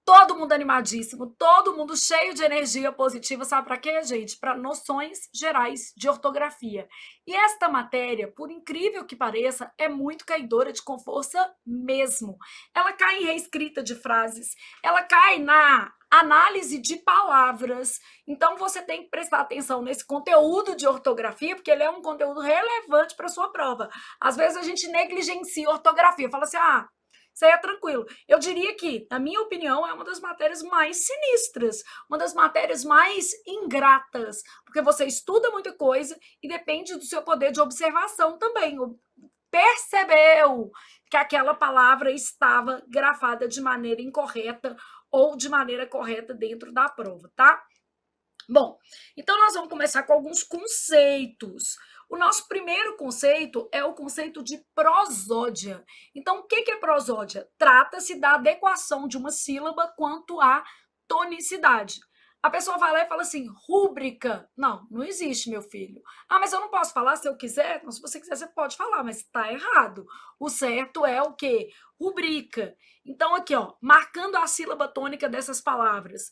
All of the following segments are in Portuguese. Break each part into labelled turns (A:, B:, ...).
A: Todo mundo animadíssimo, todo mundo cheio de energia positiva, sabe para quê, gente? Para noções gerais de ortografia. E esta matéria, por incrível que pareça, é muito caidora de com força mesmo. Ela cai em reescrita de frases, ela cai na análise de palavras. Então você tem que prestar atenção nesse conteúdo de ortografia, porque ele é um conteúdo relevante para sua prova. Às vezes a gente negligencia a ortografia, fala assim: "Ah, isso aí é tranquilo". Eu diria que, na minha opinião, é uma das matérias mais sinistras, uma das matérias mais ingratas, porque você estuda muita coisa e depende do seu poder de observação também. Percebeu que aquela palavra estava grafada de maneira incorreta ou de maneira correta dentro da prova, tá? Bom, então nós vamos começar com alguns conceitos. O nosso primeiro conceito é o conceito de prosódia. Então, o que é prosódia? Trata-se da adequação de uma sílaba quanto à tonicidade. A pessoa vai lá e fala assim, rúbrica. Não, não existe, meu filho. Ah, mas eu não posso falar se eu quiser? Não, se você quiser, você pode falar, mas está errado. O certo é o quê? Rubrica. Então, aqui, ó, marcando a sílaba tônica dessas palavras.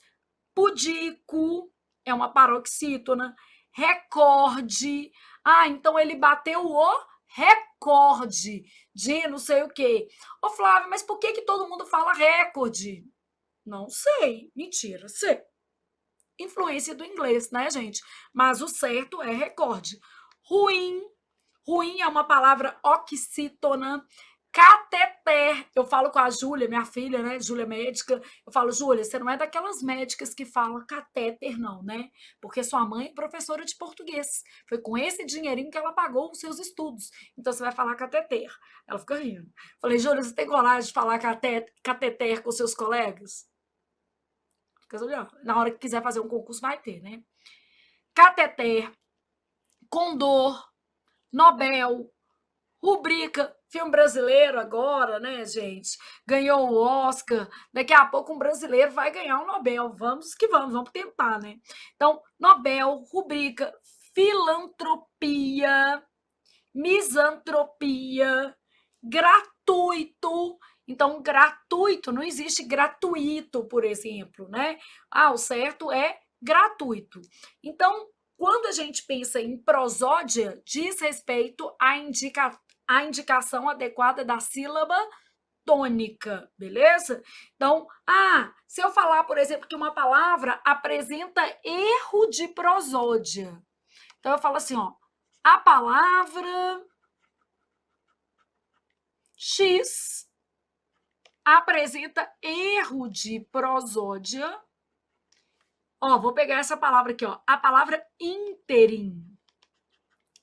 A: Pudico, é uma paroxítona. Recorde. Ah, então ele bateu o recorde de não sei o quê. Ô, Flávio, mas por que todo mundo fala recorde? Não sei. Mentira, sei. Influência do inglês, né, gente? Mas o certo é recorde. Ruim. Ruim é uma palavra oxítona. Cateter. Eu falo com a Júlia, minha filha, né? Júlia é médica. Eu falo, Júlia, você não é daquelas médicas que falam catéter, não, né? Porque sua mãe é professora de português. Foi com esse dinheirinho que ela pagou os seus estudos. Então você vai falar cateter. Ela fica rindo. Falei, Júlia, você tem coragem de falar cateter com seus colegas? Fica olhando. Na hora que quiser fazer um concurso, vai ter, né? Cateter, Condor, Nobel, rubrica, filme brasileiro agora, né, gente? Ganhou o Oscar. Daqui a pouco um brasileiro vai ganhar o Nobel. Vamos que vamos tentar, né? Então, Nobel, rubrica, filantropia, misantropia, gratuito. Então, gratuito, não existe gratuito, por exemplo, né? Ah, o certo é gratuito. Então, quando a gente pensa em prosódia, diz respeito à indicação adequada da sílaba tônica, beleza? Então, se eu falar, por exemplo, que uma palavra apresenta erro de prosódia, então eu falo assim, ó, a palavra X apresenta erro de prosódia. Ó, vou pegar essa palavra aqui, ó. A palavra ínterim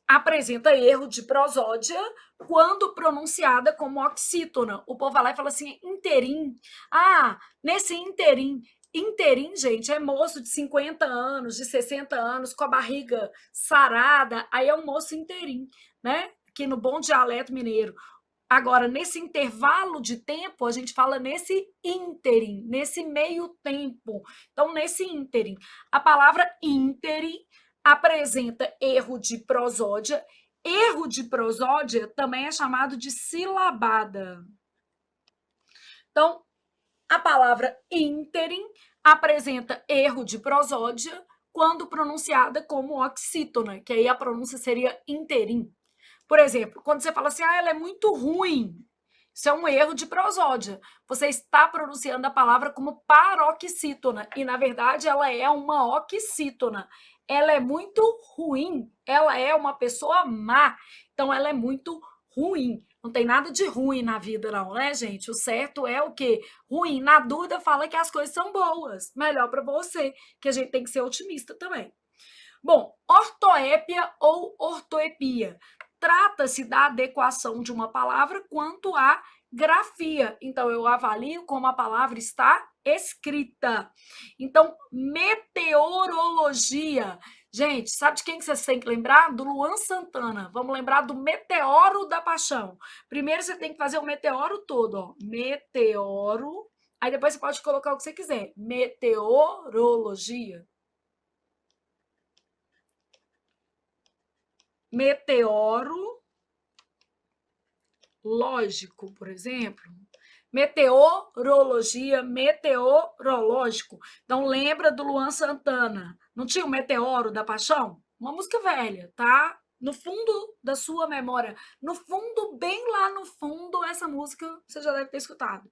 A: apresenta erro de prosódia quando pronunciada como oxítona. O povo vai lá e fala assim, interim. Ah, nesse interim. Interim, gente, é moço de 50 anos, de 60 anos, com a barriga sarada. Aí é um moço interim, né? Que no bom dialeto mineiro. Agora, nesse intervalo de tempo, a gente fala nesse ínterim, nesse meio tempo. Então, nesse ínterim, a palavra ínterim apresenta erro de prosódia. Erro de prosódia também é chamado de silabada. Então, a palavra ínterim apresenta erro de prosódia quando pronunciada como oxítona, que aí a pronúncia seria interim. Por exemplo, quando você fala assim, ela é muito ruim, isso é um erro de prosódia. Você está pronunciando a palavra como paroxítona, e na verdade ela é uma oxítona. Ela é muito ruim, ela é uma pessoa má, então ela é muito ruim. Não tem nada de ruim na vida, não, né, gente? O certo é o quê? Ruim. Na dúvida, fala que as coisas são boas. Melhor para você, que a gente tem que ser otimista também. Bom, ortoépia ou ortoepia. Trata-se da adequação de uma palavra quanto à grafia. Então, eu avalio como a palavra está escrita. Então, meteorologia. Gente, sabe de quem que você tem que lembrar? Do Luan Santana. Vamos lembrar do Meteoro da Paixão. Primeiro você tem que fazer o meteoro todo, ó. Meteoro. Aí depois você pode colocar o que você quiser. Meteorologia. Meteoro lógico, por exemplo. Meteorologia, meteorológico. Então, lembra do Luan Santana? Não tinha o Meteoro da Paixão? Uma música velha, tá? No fundo da sua memória, no fundo, bem lá no fundo, essa música você já deve ter escutado.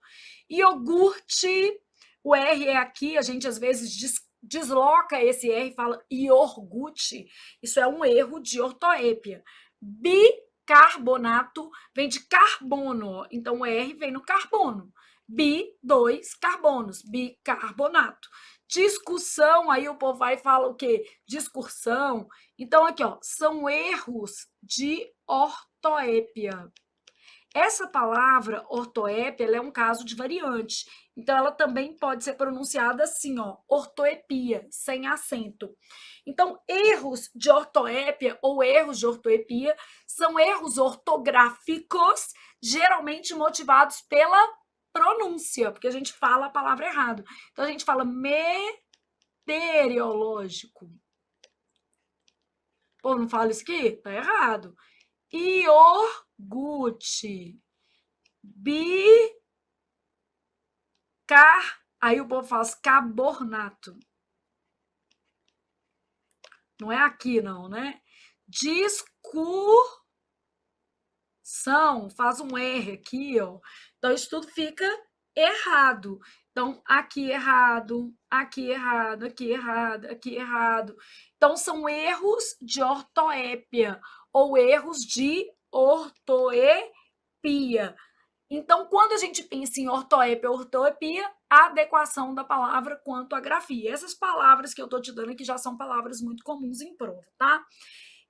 A: Iogurte, o R é aqui, a gente às vezes desloca esse R e fala iogurte. Isso é um erro de ortoépia. Bicarbonato vem de carbono, então o R vem no carbono. Bi, 2 carbonos, bicarbonato. Discussão, aí o povo vai e fala o quê? Discursão. Então, aqui, ó, são erros de ortoépia. Essa palavra ortoépia, ela é um caso de variante. Então, ela também pode ser pronunciada assim, ó, ortoepia, sem acento. Então, erros de ortoépia ou erros de ortoepia são erros ortográficos, geralmente motivados pela pronúncia, porque a gente fala a palavra errado. Então, a gente fala meteorológico. Pô, não fala isso aqui? Tá errado. Iogurte. Aí o povo fala carbonato. Não é aqui, não, né? Discussão, faz um R aqui, ó. Então, isso tudo fica errado. Então, aqui errado, aqui errado, aqui errado, aqui errado. Então, são erros de ortoépia ou erros de ortoepia. Então, quando a gente pensa em ortoépia ou ortoepia, a adequação da palavra quanto à grafia. Essas palavras que eu estou te dando aqui já são palavras muito comuns em prova, tá? O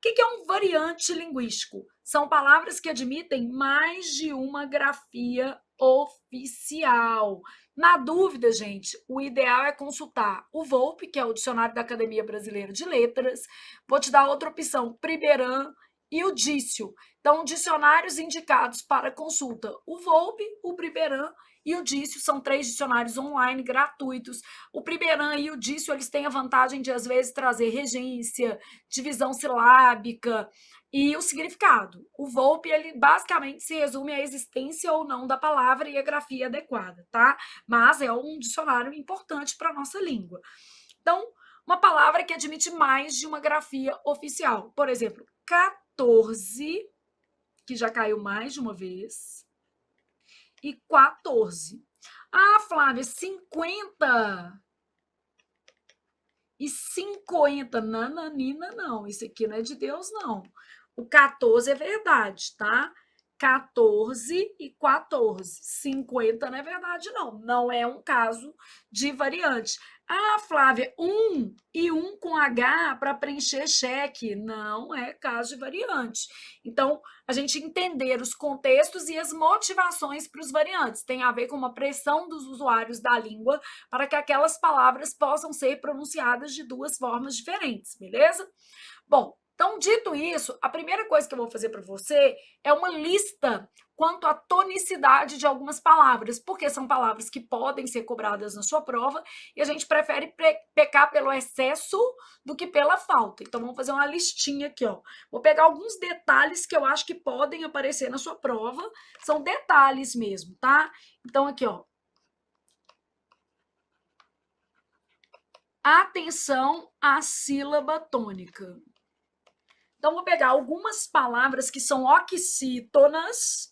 A: que é um variante linguístico? São palavras que admitem mais de uma grafia oficial. Na dúvida, gente, o ideal é consultar o VOLPE, que é o Dicionário da Academia Brasileira de Letras. Vou te dar outra opção, Primeran e o Dício. Então, dicionários indicados para consulta, o VOLPE, o Primeran e o Dício, são 3 dicionários online gratuitos. O Primeran e o Dício, eles têm a vantagem de, às vezes, trazer regência, divisão silábica e o significado. O VOLPE, ele basicamente se resume à existência ou não da palavra e a grafia adequada, tá? Mas é um dicionário importante para a nossa língua. Então, uma palavra que admite mais de uma grafia oficial. Por exemplo, 14, que já caiu mais de uma vez, e 14. Ah, Flávia, 50 e 50. Nananina, não. Isso aqui não é de Deus, não. O 14 é verdade, tá? 14 e 14. 50 não é verdade, não. Não é um caso de variante. Ah, Flávia, 1 e 1 com H para preencher cheque. Não é caso de variante. Então, a gente entender os contextos e as motivações para os variantes. Tem a ver com uma pressão dos usuários da língua para que aquelas palavras possam ser pronunciadas de 2 formas diferentes, beleza? Bom, então, dito isso, a primeira coisa que eu vou fazer para você é uma lista quanto à tonicidade de algumas palavras, porque são palavras que podem ser cobradas na sua prova e a gente prefere pecar pelo excesso do que pela falta. Então, vamos fazer uma listinha aqui, ó. Vou pegar alguns detalhes que eu acho que podem aparecer na sua prova, são detalhes mesmo, tá? Então, aqui, ó. Atenção à sílaba tônica. Então, vou pegar algumas palavras que são oxítonas,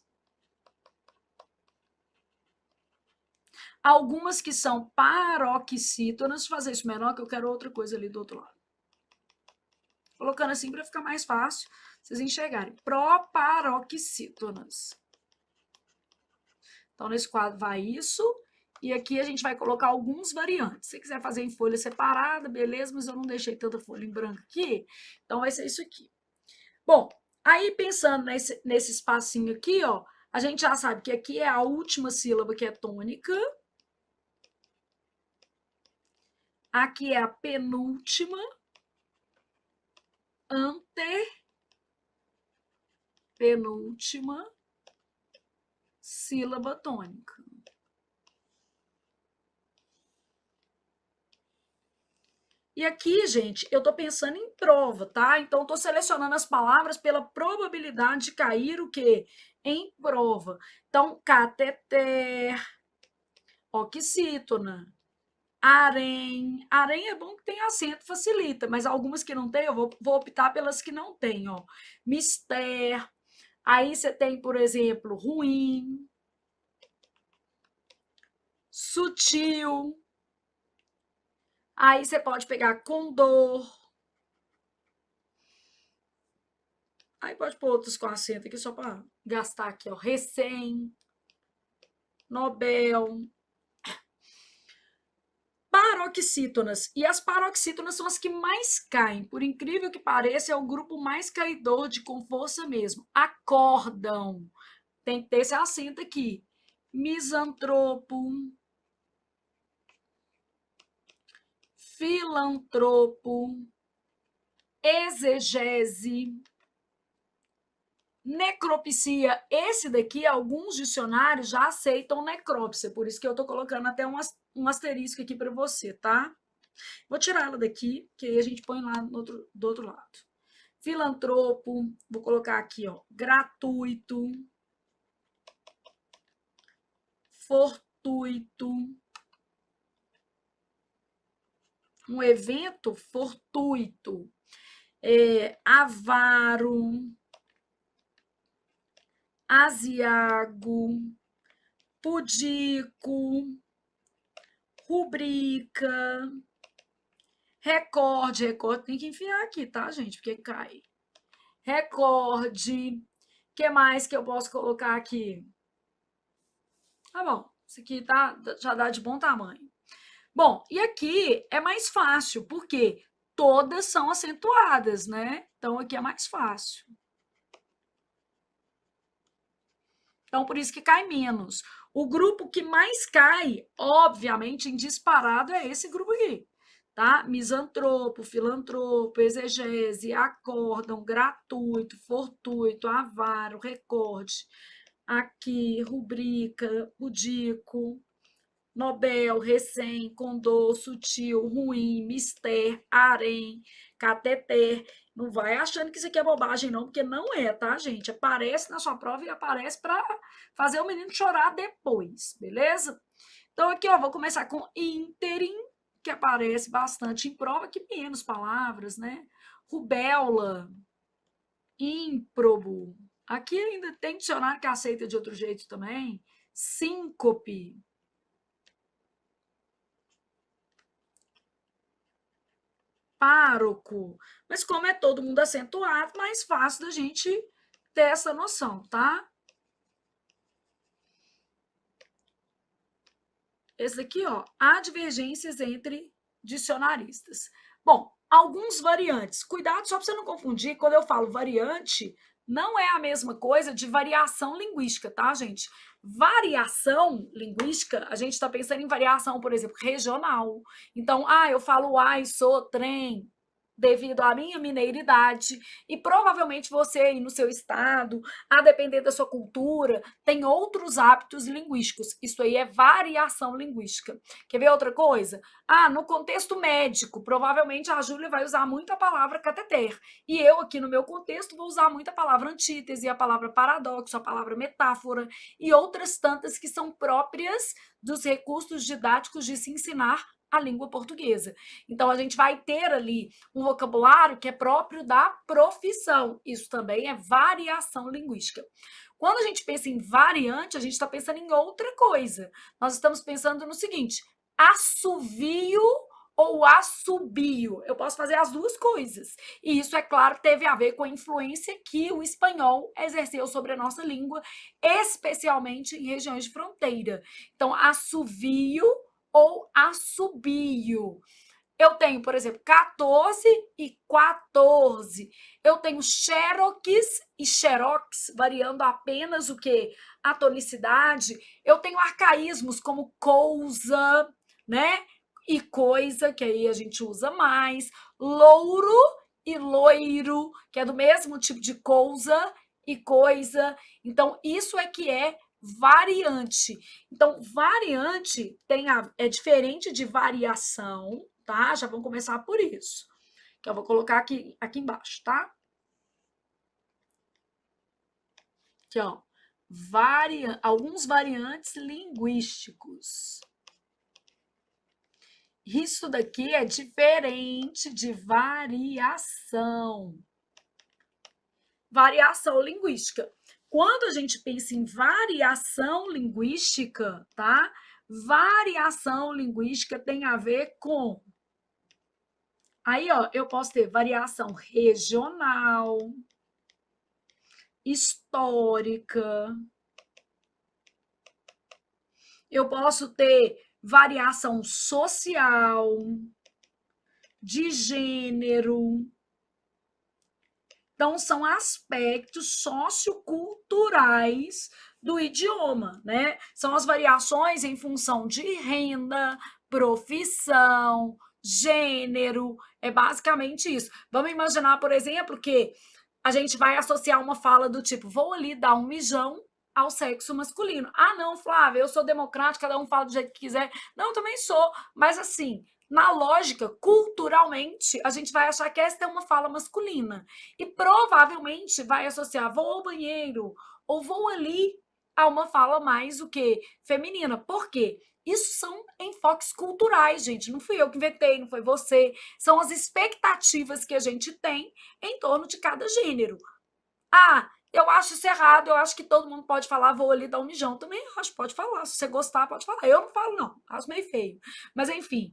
A: algumas que são paroxítonas. Vou fazer isso menor, que eu quero outra coisa ali do outro lado. Colocando assim para ficar mais fácil vocês enxergarem. Proparoxítonas. Então, nesse quadro vai isso. E aqui a gente vai colocar alguns variantes. Se você quiser fazer em folha separada, beleza, mas eu não deixei tanta folha em branco aqui. Então, vai ser isso aqui. Bom, aí pensando nesse espacinho aqui, ó, a gente já sabe que aqui é a última sílaba que é tônica. Aqui é a penúltima. Antepenúltima sílaba tônica. E aqui, gente, eu tô pensando em prova, tá? Então, tô selecionando as palavras pela probabilidade de cair o quê? Em prova. Então, cateter, oxítona, harém. Harém é bom que tem acento, facilita, mas algumas que não tem, eu vou optar pelas que não tem, ó. Mister. Aí você tem, por exemplo, ruim, sutil. Aí você pode pegar condor. Aí pode pôr outros com acento aqui só para gastar aqui, ó. Recém, Nobel, paroxítonas. E as paroxítonas são as que mais caem. Por incrível que pareça, é o grupo mais caidor de com força mesmo. Acordam. Tem que ter esse acento aqui. Misantropo, filantropo, exegese, necropsia. Esse daqui, alguns dicionários já aceitam necrópsia, por isso que eu tô colocando até um asterisco aqui para você, tá? Vou tirar ela daqui, que aí a gente põe lá do outro lado. Filantropo, vou colocar aqui, ó, gratuito, fortuito, um evento fortuito, avaro, asiago, pudico, rubrica, recorde tem que enfiar aqui, tá, gente? Porque cai. Recorde. O que mais que eu posso colocar aqui? Tá bom, isso aqui já dá de bom tamanho. Bom, e aqui é mais fácil, porque todas são acentuadas, né? Então, aqui é mais fácil. Então, por isso que cai menos. O grupo que mais cai, obviamente, em disparado, é esse grupo aqui, tá? Misantropo, filantropo, exegese, acórdão, gratuito, fortuito, avaro, recorde, aqui, rubrica, pudico, Nobel, recém, condor, sutil, ruim, mister, harém, cateter. Não vai achando que isso aqui é bobagem, não, porque não é, tá, gente? Aparece na sua prova e aparece para fazer o menino chorar depois, beleza? Então, aqui, ó, vou começar com ínterim, que aparece bastante em prova, que menos palavras, né? Rubéola, ímprobo. Aqui ainda tem dicionário que aceita de outro jeito também. Síncope. Pároco. Mas como é todo mundo acentuado, mais fácil da gente ter essa noção, tá? Esse daqui, ó, há divergências entre dicionaristas. Bom, alguns variantes. Cuidado só para você não confundir, quando eu falo variante, não é a mesma coisa de variação linguística, tá, gente? Variação linguística, a gente está pensando em variação, por exemplo, regional. Então, eu falo ai, sou, trem, devido à minha mineiridade, e provavelmente você aí no seu estado, a depender da sua cultura, tem outros hábitos linguísticos. Isso aí é variação linguística. Quer ver outra coisa? No contexto médico, provavelmente a Júlia vai usar muito a palavra cateter. E eu, aqui no meu contexto, vou usar muito a palavra antítese, a palavra paradoxo, a palavra metáfora e outras tantas que são próprias dos recursos didáticos de se ensinar a língua portuguesa. Então, a gente vai ter ali um vocabulário que é próprio da profissão. Isso também é variação linguística. Quando a gente pensa em variante, a gente está pensando em outra coisa. Nós estamos pensando no seguinte: assovio ou assobio. Eu posso fazer as duas coisas. E isso, é claro, teve a ver com a influência que o espanhol exerceu sobre a nossa língua, especialmente em regiões de fronteira. Então, assovio ou assobio. Eu tenho, por exemplo, 14 e 14. Eu tenho xerox e xerox, variando apenas o quê? A tonicidade. Eu tenho arcaísmos como coisa, né? E coisa, que aí a gente usa mais. Louro e loiro, que é do mesmo tipo de coisa e coisa. Então, isso é que é variante. Então, variante é diferente de variação, tá? Já vamos começar por isso. Que eu vou colocar aqui embaixo, tá? Aqui, ó. Alguns variantes linguísticos. Isso daqui é diferente de variação. Variação linguística. Quando a gente pensa em variação linguística, tá? Variação linguística tem a ver com... Aí, ó, eu posso ter variação regional, histórica. Eu posso ter variação social, de gênero. Então, são aspectos socioculturais do idioma, né? São as variações em função de renda, profissão, gênero, é basicamente isso. Vamos imaginar, por exemplo, que a gente vai associar uma fala do tipo, vou ali dar um mijão ao sexo masculino. Ah, não, Flávia, eu sou democrática, cada um fala do jeito que quiser. Não, também sou, mas assim, na lógica, culturalmente, a gente vai achar que esta é uma fala masculina. E provavelmente vai associar vou ao banheiro ou vou ali a uma fala mais o quê? Feminina. Por quê? Isso são enfoques culturais, gente. Não fui eu que inventei, não foi você. São as expectativas que a gente tem em torno de cada gênero. Ah, eu acho isso errado, eu acho que todo mundo pode falar, vou ali dar um mijão. Também acho, pode falar. Se você gostar, pode falar. Eu não falo, não. Acho meio feio. Mas, enfim,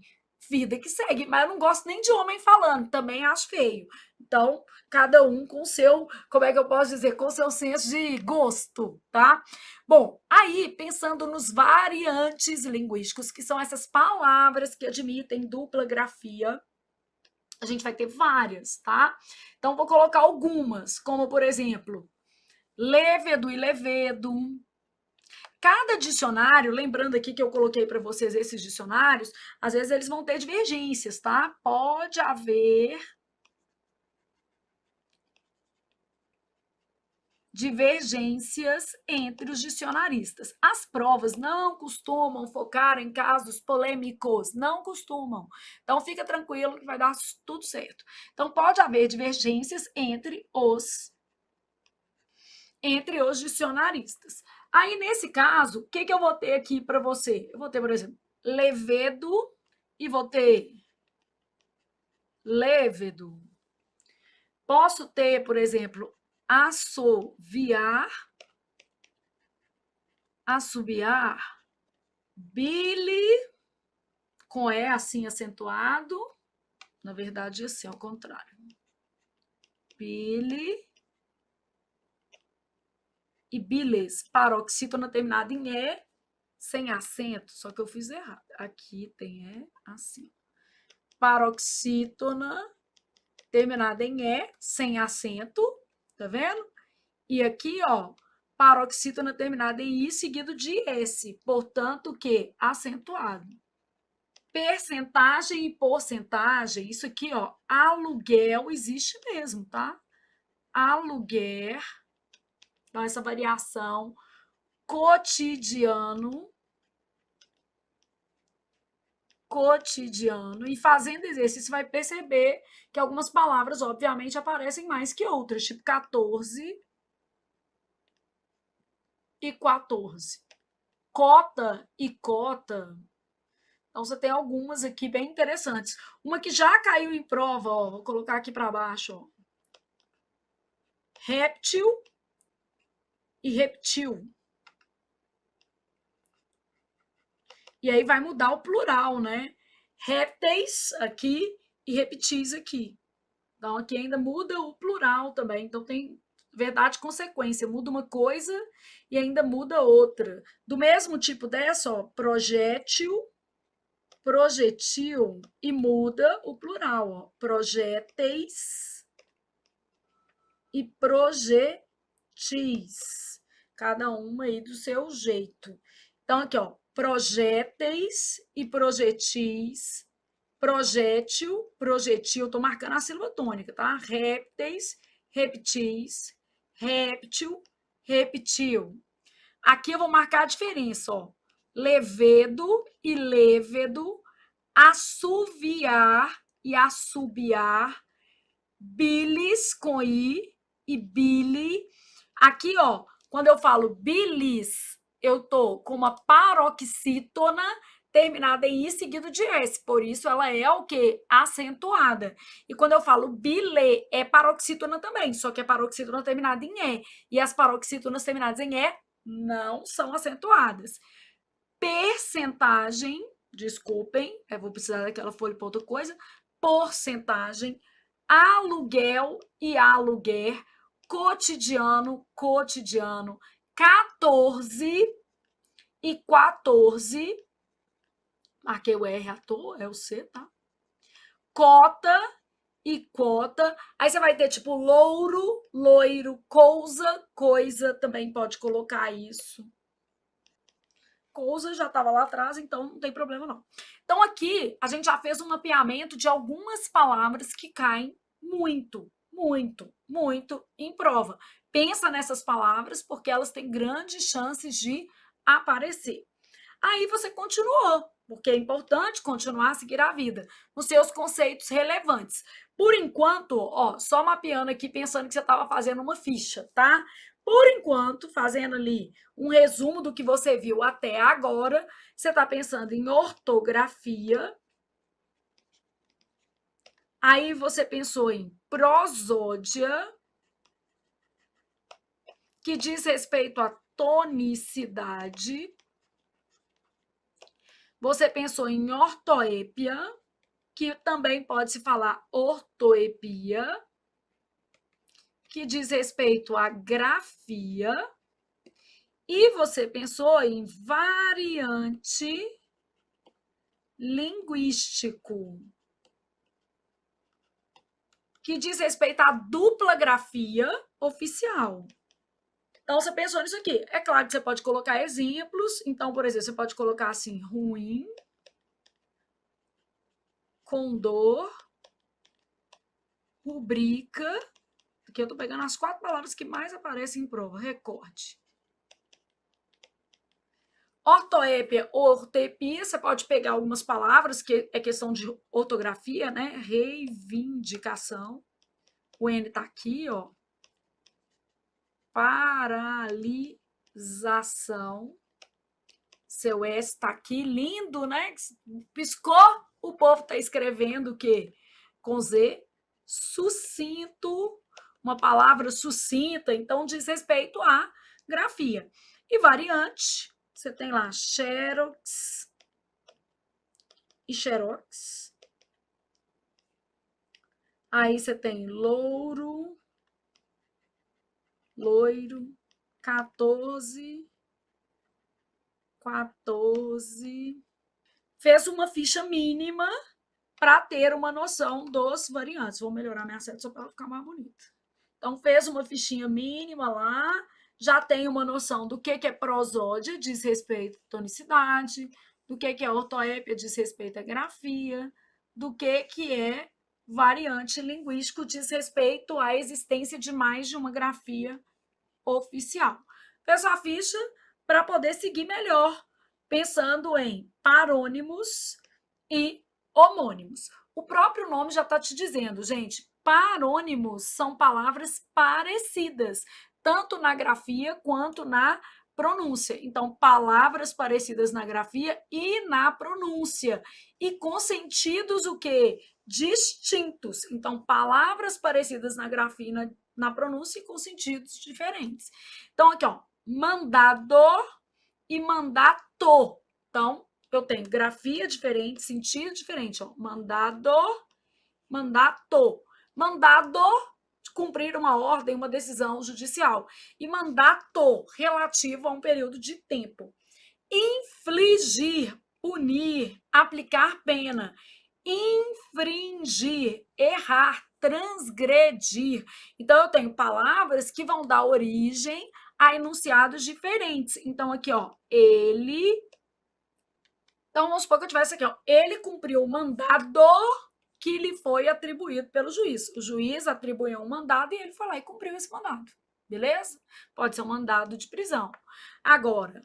A: vida que segue. Mas eu não gosto nem de homem falando, também acho feio. Então, cada um com o seu, como é que eu posso dizer, com o seu senso de gosto, tá? Bom, aí, pensando nos variantes linguísticos, que são essas palavras que admitem dupla grafia, a gente vai ter várias, tá? Então, vou colocar algumas, como, por exemplo, lévedo e levedo. Cada dicionário, lembrando aqui que eu coloquei para vocês esses dicionários, às vezes eles vão ter divergências, tá? Pode haver divergências entre os dicionaristas. As provas não costumam focar em casos polêmicos, não costumam. Então, fica tranquilo que vai dar tudo certo. Então, pode haver divergências entre os dicionaristas. Aí, nesse caso, o que eu vou ter aqui para você? Eu vou ter, por exemplo, levedo e vou ter lévedo. Posso ter, por exemplo, assoviar, assobiar, bile, com E assim acentuado, na verdade, assim, ao contrário. Bile e biles, paroxítona terminada em E, sem acento, só que eu fiz errado. Aqui tem E assim. Paroxítona terminada em E, sem acento, tá vendo? E aqui, ó, paroxítona terminada em I, seguido de S, portanto, o quê? Acentuado. Percentagem e porcentagem, isso aqui, ó, aluguel existe mesmo, tá? Aluguer, então essa variação, cotidiano, e fazendo exercício vai perceber que algumas palavras, obviamente, aparecem mais que outras, tipo 14 e 14. Cota e cota. Então, você tem algumas aqui bem interessantes. Uma que já caiu em prova, ó, vou colocar aqui para baixo, ó. Réptil e reptil. E aí vai mudar o plural, né? Répteis aqui e reptis aqui. Então, aqui ainda muda o plural também. Então, tem verdade e consequência. Muda uma coisa e ainda muda outra. Do mesmo tipo dessa, ó, projétil, projetil, e muda o plural, ó. Projéteis e projetis. Cada uma aí do seu jeito. Então, aqui, ó, projéteis e projetis, projétil, projetil, tô marcando a sílaba tônica, tá? Répteis, reptis, réptil, reptil. Aqui eu vou marcar a diferença, ó. Levedo e lévedo, assoviar e assobiar, bilis com i e bile. Aqui, ó, quando eu falo bilis, eu tô com uma paroxítona terminada em i seguido de s, por isso ela é o quê? Acentuada. E quando eu falo bile, é paroxítona também, só que é paroxítona terminada em e, e as paroxítonas terminadas em e não são acentuadas. Percentagem, desculpem, eu vou precisar daquela folha para outra coisa, porcentagem, aluguel e aluguer, cotidiano, cotidiano, 14 e 14, marquei o R à toa, é o C, tá? Cota e cota, aí você vai ter tipo louro, loiro, coisa, também pode colocar isso. Coisa já estava lá atrás, então não tem problema não. Então aqui a gente já fez um mapeamento de algumas palavras que caem muito, muito, muito em prova. Pensa nessas palavras porque elas têm grandes chances de aparecer. Aí você continuou, porque é importante continuar a seguir a vida nos seus conceitos relevantes. Por enquanto, ó, só mapeando aqui, pensando que você estava fazendo uma ficha, tá? Por enquanto, fazendo ali um resumo do que você viu até agora, você está pensando em ortografia. Aí você pensou em prosódia, que diz respeito à tonicidade. Você pensou em ortoépia, que também pode se falar ortoepia, que diz respeito à grafia. E você pensou em variante linguístico, que diz respeito à dupla grafia oficial. Então, você pensou nisso aqui. É claro que você pode colocar exemplos. Então, por exemplo, você pode colocar assim, ruim, condor, rubrica. Aqui eu tô pegando as 4 palavras que mais aparecem em prova. Recorte. Ortoépia ou ortepia, você pode pegar algumas palavras, que é questão de ortografia, né? Reivindicação. O N tá aqui, ó. Paralisação. Seu S tá aqui, lindo, né? Piscou, o povo tá escrevendo o quê? Com Z. Sucinto, uma palavra sucinta, então diz respeito à grafia. E variante, você tem lá xerox e xerox. Aí você tem louro, loiro, 14, 14. Fez uma ficha mínima para ter uma noção dos variantes. Vou melhorar minha seta só para ela ficar mais bonita. Então, fez uma fichinha mínima lá, já tem uma noção do que é prosódia, diz respeito à tonicidade, do que é ortoépia, diz respeito à grafia, do que é variante linguístico, diz respeito à existência de mais de uma grafia oficial. Fez a ficha para poder seguir melhor, pensando em parônimos e homônimos. O próprio nome já está te dizendo, gente, parônimos são palavras parecidas, tanto na grafia quanto na pronúncia. Então, palavras parecidas na grafia e na pronúncia. E com sentidos o quê? Distintos. Então, palavras parecidas na grafia e na pronúncia e com sentidos diferentes. Então, aqui, ó, mandador e mandato. Então, eu tenho grafia diferente, sentido diferente. Ó. Mandador, mandato. Mandado, cumprir uma ordem, uma decisão judicial. E mandato, relativo a um período de tempo. Infligir, punir, aplicar pena. Infringir, errar, transgredir. Então, eu tenho palavras que vão dar origem a enunciados diferentes. Então, aqui, ó, ele. Então, vamos supor que eu tivesse aqui, ó, ele cumpriu o mandado que lhe foi atribuído pelo juiz. O juiz atribuiu um mandado e ele foi lá e cumpriu esse mandado. Beleza? Pode ser um mandado de prisão. Agora,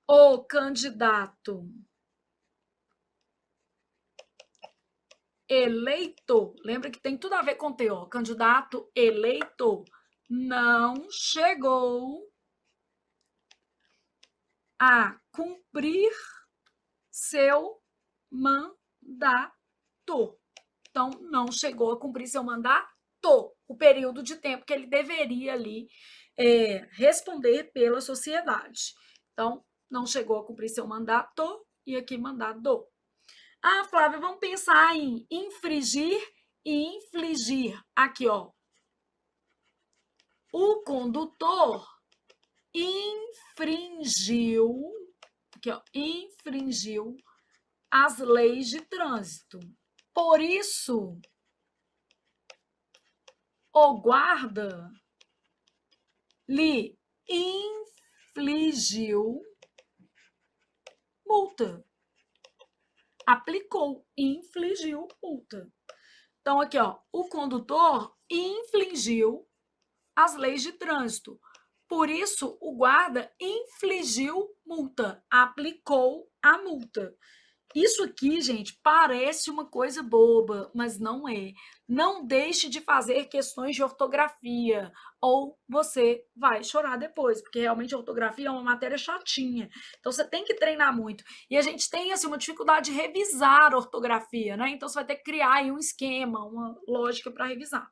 A: o candidato eleito, lembra que tem tudo a ver com T, ó, candidato eleito não chegou a cumprir seu mandato. Então, não chegou a cumprir seu mandato, o período de tempo que ele deveria ali responder pela sociedade. Então, não chegou a cumprir seu mandato e aqui mandado. Ah, Flávia, vamos pensar em infringir e infligir. Aqui, ó. O condutor infringiu, aqui, ó, infringiu as leis de trânsito. Por isso, o guarda lhe infligiu multa. Aplicou, infligiu multa. Então, aqui, ó, o condutor infringiu as leis de trânsito. Por isso, o guarda infligiu multa, aplicou a multa. Isso aqui, gente, parece uma coisa boba, mas não é. Não deixe de fazer questões de ortografia, ou você vai chorar depois, porque realmente a ortografia é uma matéria chatinha. Então, você tem que treinar muito. E a gente tem, assim, uma dificuldade de revisar a ortografia, né? Então, você vai ter que criar aí um esquema, uma lógica para revisar.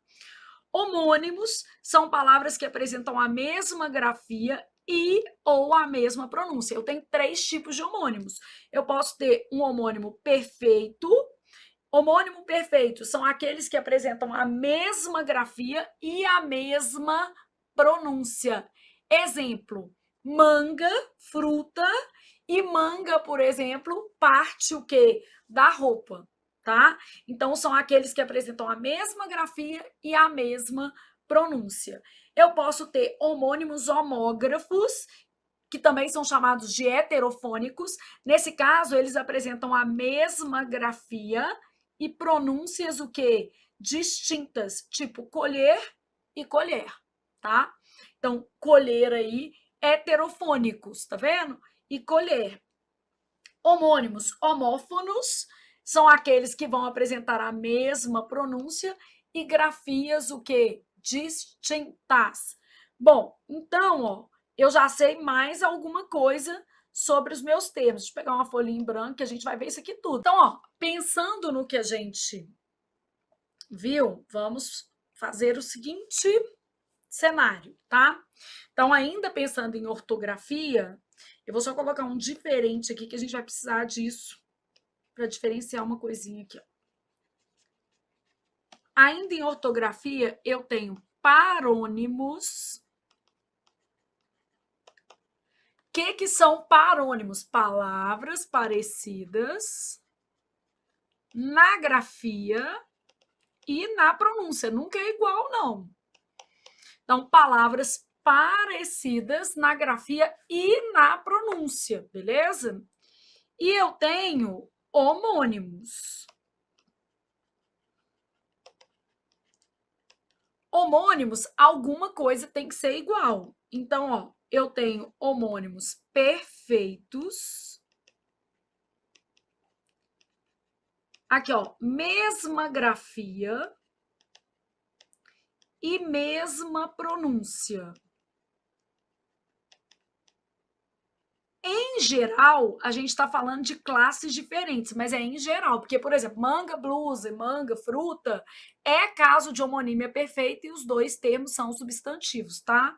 A: Homônimos são palavras que apresentam a mesma grafia e ou a mesma pronúncia. Eu tenho 3 tipos de homônimos. Eu posso ter um homônimo perfeito. Homônimo perfeito são aqueles que apresentam a mesma grafia e a mesma pronúncia. Exemplo, manga, fruta, e manga, por exemplo, parte o quê? Da roupa, tá? Então, são aqueles que apresentam a mesma grafia e a mesma pronúncia. Eu posso ter homônimos homógrafos, que também são chamados de heterofônicos. Nesse caso, eles apresentam a mesma grafia e pronúncias o quê? Distintas, tipo colher e colher, tá? Então, colher aí, heterofônicos, tá vendo? E colher. Homônimos homófonos são aqueles que vão apresentar a mesma pronúncia e grafias o quê? Distintas. Bom, então, ó, eu já sei mais alguma coisa sobre os meus termos. Deixa eu pegar uma folhinha em branco que a gente vai ver isso aqui tudo. Então, ó, pensando no que a gente viu, vamos fazer o seguinte cenário, tá? Então, ainda pensando em ortografia, eu vou só colocar um diferente aqui, que a gente vai precisar disso para diferenciar uma coisinha aqui, ó. Ainda em ortografia, eu tenho parônimos. O que são parônimos? Palavras parecidas na grafia e na pronúncia. Nunca é igual, não. Então, palavras parecidas na grafia e na pronúncia, beleza? E eu tenho homônimos. Homônimos, alguma coisa tem que ser igual. Então, ó, eu tenho homônimos perfeitos. Aqui, ó, mesma grafia e mesma pronúncia. Em geral, a gente está falando de classes diferentes, mas é em geral, porque, por exemplo, manga, blusa, manga, fruta, é caso de homonímia perfeita e os dois termos são substantivos, tá?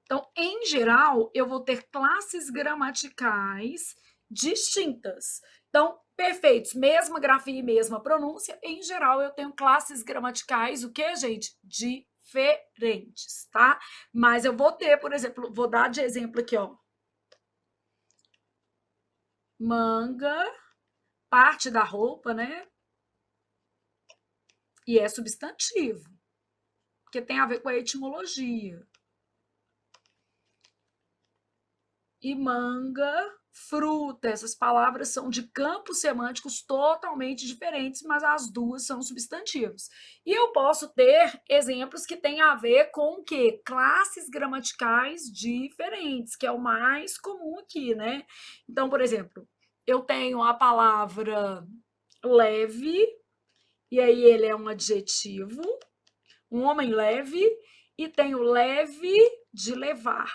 A: Então, em geral, eu vou ter classes gramaticais distintas. Então, perfeitos, mesma grafia e mesma pronúncia. Em geral, eu tenho classes gramaticais, o que, gente? Diferentes, tá? Mas eu vou ter, por exemplo, vou dar de exemplo aqui, ó. Manga, parte da roupa, né? E é substantivo, porque tem a ver com a etimologia. E manga, fruta, essas palavras são de campos semânticos totalmente diferentes, mas as duas são substantivos. E eu posso ter exemplos que têm a ver com o quê? Classes gramaticais diferentes, que é o mais comum aqui, né? Então, por exemplo, eu tenho a palavra leve e aí ele é um adjetivo, um homem leve, e tem o leve de levar,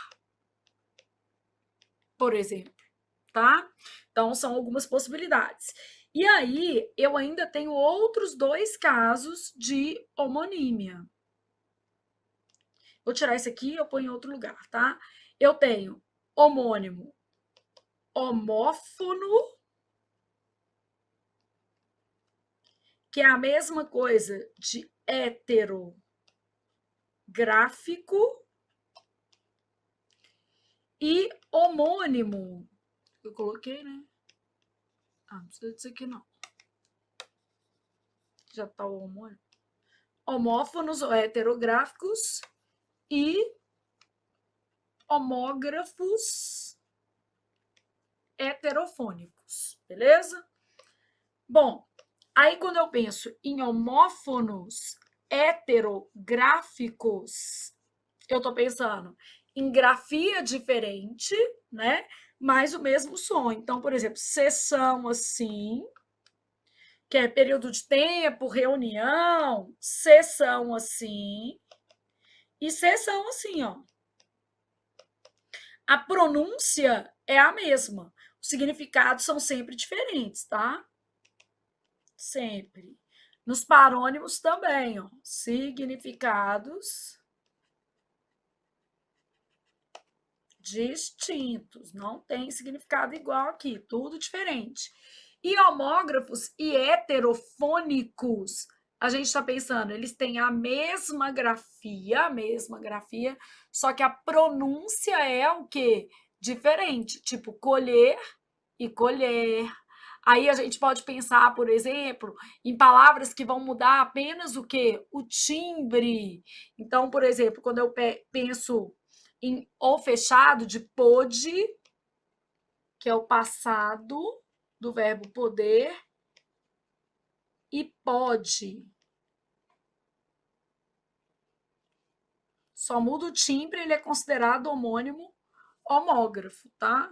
A: por exemplo, tá? Então, são algumas possibilidades. E aí, eu ainda tenho outros dois casos de homonímia. Vou tirar esse aqui e eu ponho em outro lugar, tá? Eu tenho homônimo homófono, que é a mesma coisa de heterográfico, e homônimo. Eu coloquei, né? Ah, não precisa disso aqui, não. Já tá o homônimo. Homófonos ou heterográficos e homógrafos heterofônicos, beleza? Bom, aí quando eu penso em homófonos heterográficos, eu tô pensando em grafia diferente, né? Mas o mesmo som. Então, por exemplo, sessão assim, que é período de tempo, reunião, sessão assim, e sessão assim, ó. A pronúncia é a mesma. Os significados são sempre diferentes, tá? Sempre. Nos parônimos também, ó. Significados distintos. Não tem significado igual aqui, tudo diferente. E homógrafos e heterofônicos, a gente está pensando, eles têm a mesma grafia, só que a pronúncia é o quê? Diferente, tipo colher e colher. Aí a gente pode pensar, por exemplo, em palavras que vão mudar apenas o quê? O timbre. Então, por exemplo, quando eu penso em o fechado de pôde, que é o passado do verbo poder, e pode. Só muda o timbre, ele é considerado homônimo homógrafo, tá?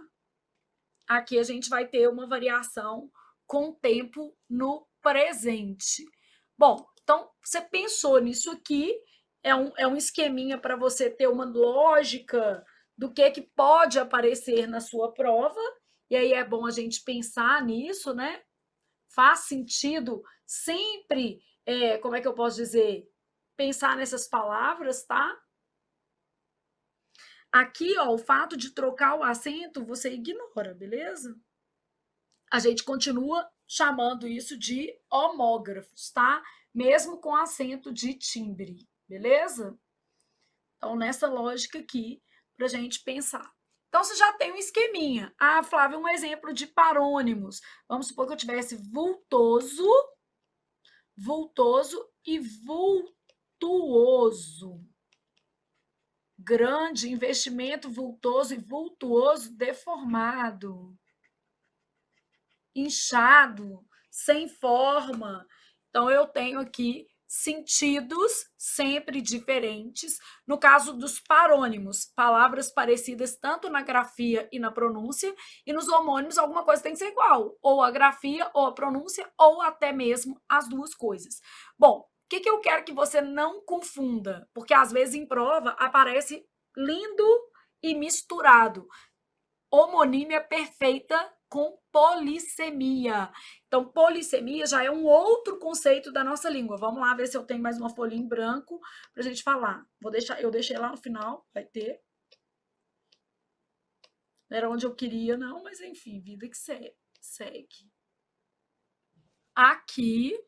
A: Aqui a gente vai ter uma variação com o tempo no presente. Bom, então você pensou nisso aqui, é um esqueminha para você ter uma lógica do que pode aparecer na sua prova, e aí é bom a gente pensar nisso, né? Faz sentido sempre, como é que eu posso dizer? Pensar nessas palavras, tá? Aqui, ó, o fato de trocar o acento você ignora, beleza? A gente continua chamando isso de homógrafos, tá? Mesmo com acento de timbre, beleza? Então, nessa lógica aqui, para a gente pensar. Então, você já tem um esqueminha. Ah, Flávia, um exemplo de parônimos. Vamos supor que eu tivesse vultoso, vultoso e vultuoso. Grande, investimento vultoso e vultuoso, deformado. Inchado, sem forma. Então, eu tenho aqui sentidos sempre diferentes. No caso dos parônimos, palavras parecidas tanto na grafia e na pronúncia, e nos homônimos, alguma coisa tem que ser igual, ou a grafia, ou a pronúncia, ou até mesmo as duas coisas. Bom, o que eu quero que você não confunda? Porque às vezes em prova aparece lindo e misturado. Homonímia perfeita com polissemia. Então, polissemia já é um outro conceito da nossa língua. Vamos lá ver se eu tenho mais uma folhinha em branco para a gente falar. Eu deixei lá no final, vai ter. Não era onde eu queria, não, mas enfim, vida que segue. Aqui,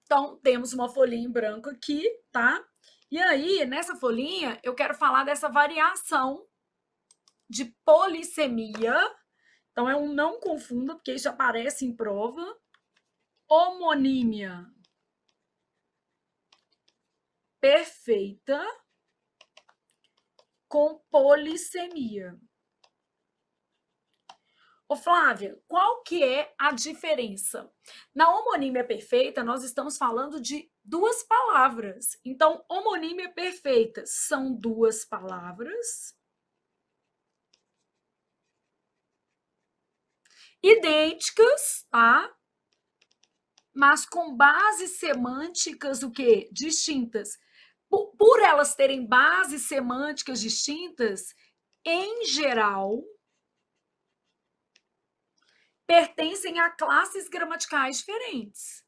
A: então, temos uma folhinha em branco aqui, tá? E aí, nessa folhinha, eu quero falar dessa variação de polissemia. Então, é um não confunda, porque isso aparece em prova. Homonímia perfeita com polissemia. Ô, Flávia, qual que é a diferença? Na homonímia perfeita, nós estamos falando de duas palavras. Então, homonímia perfeita são duas palavras idênticas, tá? mas com bases semânticas o quê? Distintas. Por elas terem bases semânticas distintas, em geral, pertencem a classes gramaticais diferentes.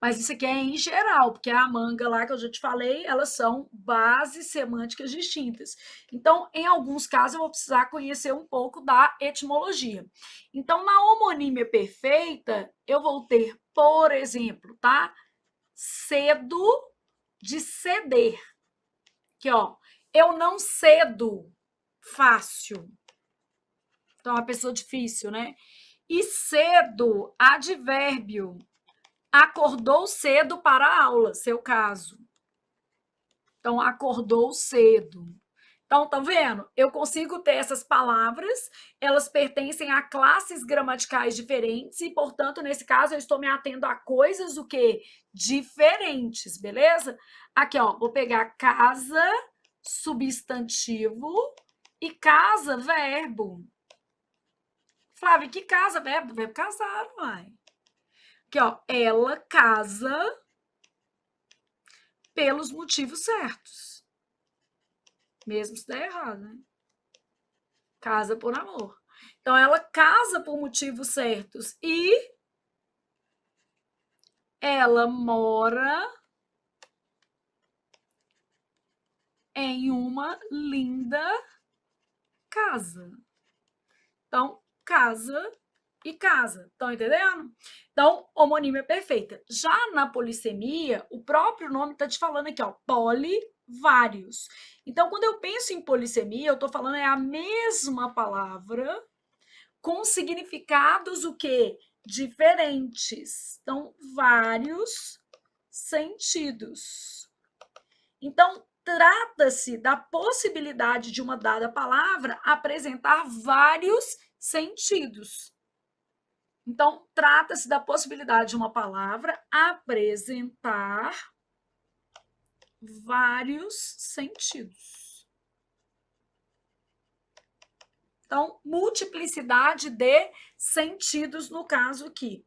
A: Mas isso aqui é em geral, porque a manga lá que eu já te falei, elas são bases semânticas distintas. Então, em alguns casos, eu vou precisar conhecer um pouco da etimologia. Então, na homonímia perfeita, eu vou ter, por exemplo, tá? Cedo de ceder. Aqui, ó. Eu não cedo fácil. Então, é uma pessoa difícil, né? E cedo, advérbio. Acordou cedo para a aula, seu caso. Então, acordou cedo. Então, tá vendo? Eu consigo ter essas palavras, elas pertencem a classes gramaticais diferentes e, portanto, nesse caso, eu estou me atendo a coisas o quê? Diferentes, beleza? Aqui, ó, vou pegar casa, substantivo, e casa, verbo. Flávia, que casa, verbo? Verbo casar, vai. Aqui, ó, ela casa pelos motivos certos. Mesmo se der errado, né? Casa por amor. Então, ela casa por motivos certos e ela mora em uma linda casa. Então, casa e casa. Estão entendendo? Então, homonímia perfeita. Já na polissemia, o próprio nome está te falando aqui, ó, poli, vários. Então, quando eu penso em polissemia, eu estou falando é a mesma palavra com significados o quê? Diferentes. Então, vários sentidos. Então, trata-se da possibilidade de uma dada palavra apresentar vários sentidos. Então, trata-se da possibilidade de uma palavra apresentar vários sentidos. Então, multiplicidade de sentidos no caso aqui.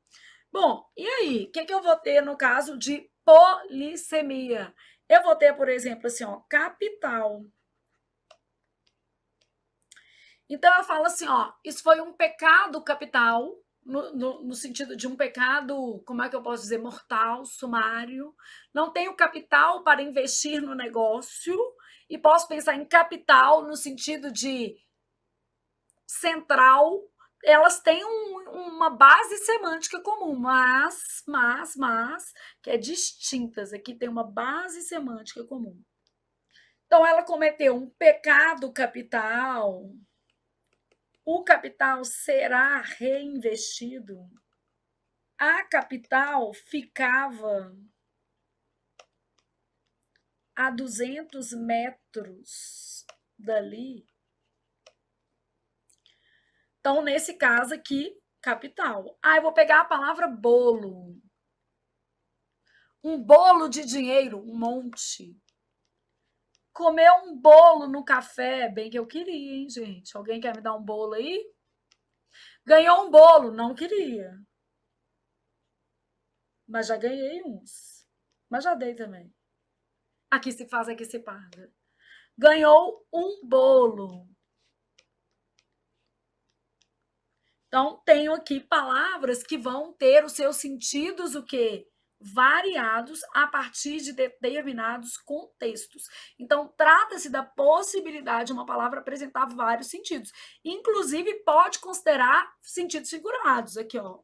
A: Bom, e aí? O que eu vou ter no caso de polissemia? Eu vou ter, por exemplo, assim, ó, capital. Então, eu falo assim, ó, isso foi um pecado capital, no sentido de um pecado, como é que eu posso dizer, mortal, sumário. Não tenho capital para investir no negócio e posso pensar em capital no sentido de central. Elas têm uma base semântica comum, mas, que é distintas. Aqui tem uma base semântica comum. Então, ela cometeu um pecado capital. O capital será reinvestido. A capital ficava a 200 metros dali. Então, nesse caso aqui, capital. Eu vou pegar a palavra bolo. Um bolo de dinheiro, um monte. Comer um bolo no café, bem que eu queria, hein, gente? Alguém quer me dar um bolo aí? Ganhou um bolo, não queria. Mas já ganhei uns. Mas já dei também. Aqui se faz, aqui se paga. Ganhou um bolo. Então, tenho aqui palavras que vão ter os seus sentidos, o quê? Variados a partir de determinados contextos. Então, trata-se da possibilidade de uma palavra apresentar vários sentidos. Inclusive, pode considerar sentidos figurados. Aqui, ó.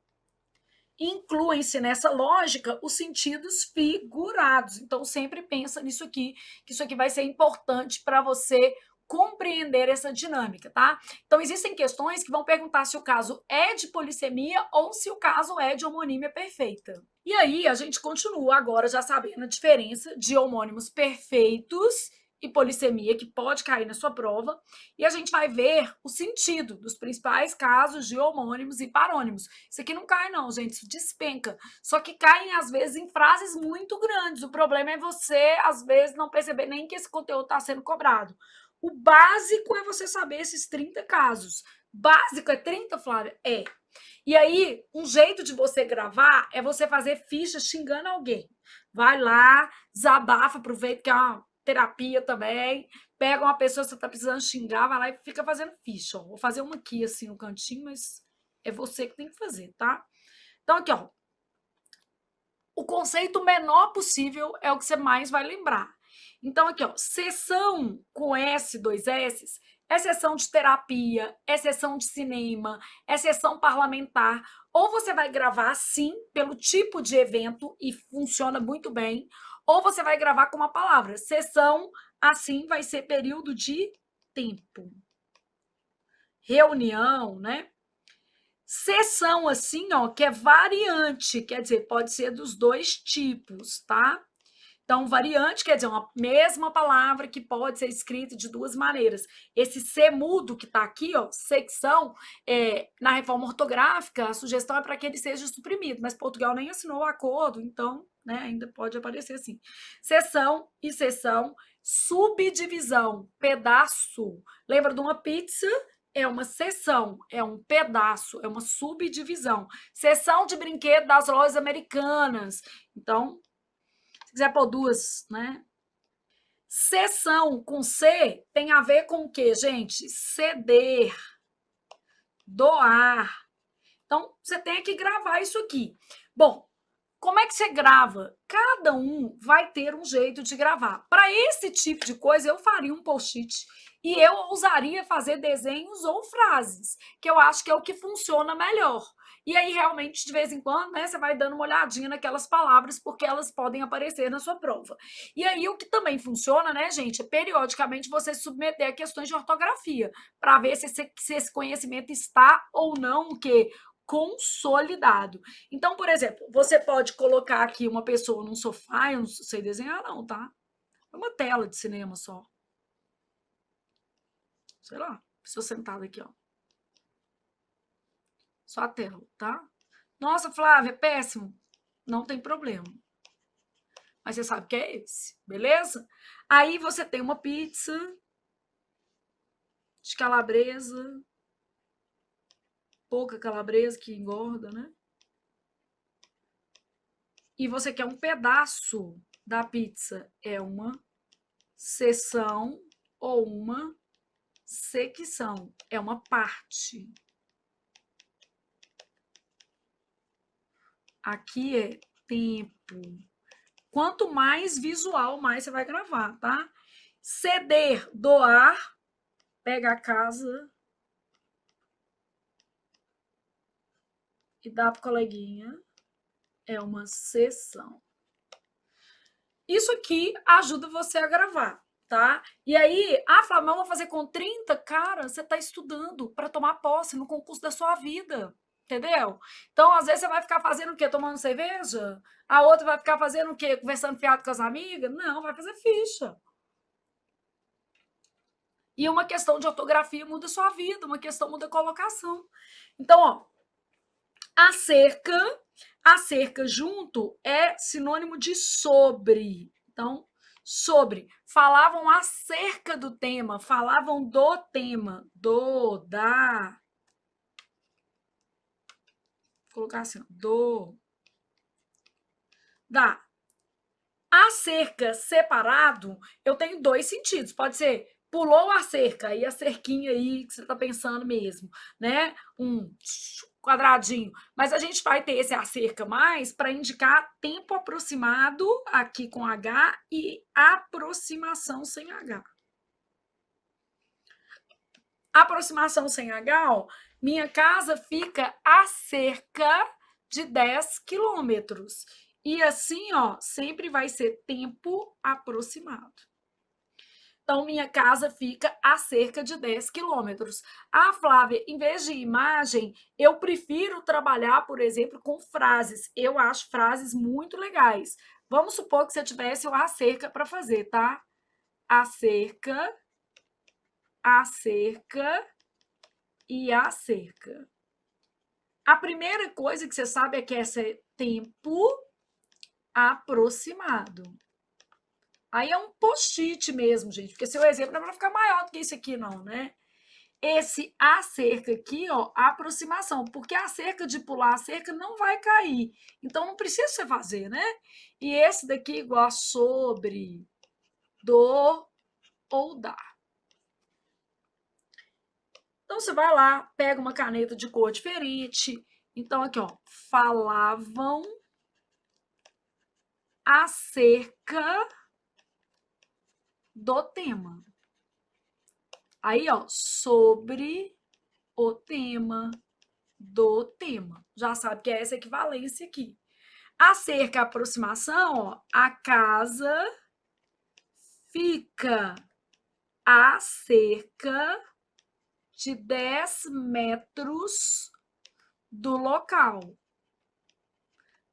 A: Incluem-se nessa lógica os sentidos figurados. Então, sempre pensa nisso aqui, que isso aqui vai ser importante para você compreender essa dinâmica, tá? Então, existem questões que vão perguntar se o caso é de polissemia ou se o caso é de homonímia perfeita. E aí, a gente continua agora já sabendo a diferença de homônimos perfeitos e polissemia, que pode cair na sua prova, e a gente vai ver o sentido dos principais casos de homônimos e parônimos. Isso aqui não cai não, gente, isso despenca. Só que caem, às vezes, em frases muito grandes. O problema é você, às vezes, não perceber nem que esse conteúdo está sendo cobrado. O básico é você saber esses 30 casos. Básico é 30, Flávia? É. E aí, um jeito de você gravar é você fazer ficha xingando alguém. Vai lá, desabafa, aproveita que é uma terapia também, pega uma pessoa que você tá precisando xingar, vai lá e fica fazendo ficha, ó. Vou fazer uma aqui, assim, no cantinho, mas é você que tem que fazer, tá? Então, aqui, ó. O conceito menor possível é o que você mais vai lembrar. Então, aqui, ó, sessão com S, dois S, é sessão de terapia, é sessão de cinema, é sessão parlamentar. Ou você vai gravar assim, pelo tipo de evento, e funciona muito bem, ou você vai gravar com uma palavra. Sessão, assim, vai ser período de tempo. Reunião, né? Sessão, assim, ó, que é variante, quer dizer, pode ser dos dois tipos, tá? Então, variante quer dizer uma mesma palavra que pode ser escrita de duas maneiras. Esse C mudo que está aqui, ó, secção, na reforma ortográfica, a sugestão é para que ele seja suprimido, mas Portugal nem assinou o acordo, então, né, ainda pode aparecer assim. Seção e seção, subdivisão, pedaço. Lembra de uma pizza? É uma seção, é um pedaço, é uma subdivisão. Seção de brinquedo das lojas americanas. Então, se quiser pôr duas, né? Cessão com C tem a ver com o quê, gente? Ceder, doar. Então, você tem que gravar isso aqui. Bom, como é que você grava? Cada um vai ter um jeito de gravar. Para esse tipo de coisa, eu faria um post-it e eu ousaria fazer desenhos ou frases, que eu acho que é o que funciona melhor. E aí, realmente, de vez em quando, né, você vai dando uma olhadinha naquelas palavras, porque elas podem aparecer na sua prova. E aí, o que também funciona, né, gente, é periodicamente você submeter a questões de ortografia, para ver se esse conhecimento está ou não o quê? Consolidado. Então, por exemplo, você pode colocar aqui uma pessoa num sofá, eu não sei desenhar não, tá? É uma tela de cinema só. Sei lá, pessoa sentada aqui, ó. Só a tela, tá? Nossa, Flávia, é péssimo. Não tem problema. Mas você sabe que é esse, beleza? Aí você tem uma pizza de calabresa, pouca calabresa que engorda, né? E você quer um pedaço da pizza, é uma seção ou uma secção, é uma parte. Aqui é tempo. Quanto mais visual, mais você vai gravar, tá? Ceder, doar, pega a casa e dá pro coleguinha, é uma sessão. Isso aqui ajuda você a gravar, tá? E aí, Flávia, mas eu vou fazer com 30? Cara, você tá estudando para tomar posse no concurso da sua vida, entendeu? Então, às vezes, você vai ficar fazendo o quê? Tomando cerveja? A outra vai ficar fazendo o quê? Conversando fiado com as amigas? Não, vai fazer ficha. E uma questão de ortografia muda a sua vida, uma questão muda a colocação. Então, ó, acerca junto é sinônimo de sobre. Então, sobre. Falavam acerca do tema, falavam do tema, da. Vou colocar assim, da. Acerca separado, eu tenho dois sentidos. Pode ser pulou a cerca, aí a cerquinha aí que você está pensando mesmo, né? Um quadradinho. Mas a gente vai ter esse acerca mais para indicar tempo aproximado aqui com H e aproximação sem H. Aproximação sem H, ó, minha casa fica a cerca de 10 quilômetros. E assim, ó, sempre vai ser tempo aproximado. Então, minha casa fica a cerca de 10 quilômetros. Flávia, em vez de imagem, eu prefiro trabalhar, por exemplo, com frases. Eu acho frases muito legais. Vamos supor que você tivesse o acerca para fazer, tá? Acerca e acerca. A primeira coisa que você sabe é que esse é tempo aproximado. Aí é um post-it mesmo, gente, porque seu exemplo não é para ficar maior do que isso aqui, não, né? esse acerca aqui, ó, a aproximação, porque a cerca de pular a cerca não vai cair. Então, não precisa você fazer, né? E esse daqui igual a sobre, do ou da. Então, você vai lá, pega uma caneta de cor diferente. Então, aqui, ó, falavam acerca do tema. Aí, ó, sobre o tema, do tema. Já sabe que é essa equivalência aqui. Acerca, aproximação, ó, a casa fica a cerca de 10 metros do local.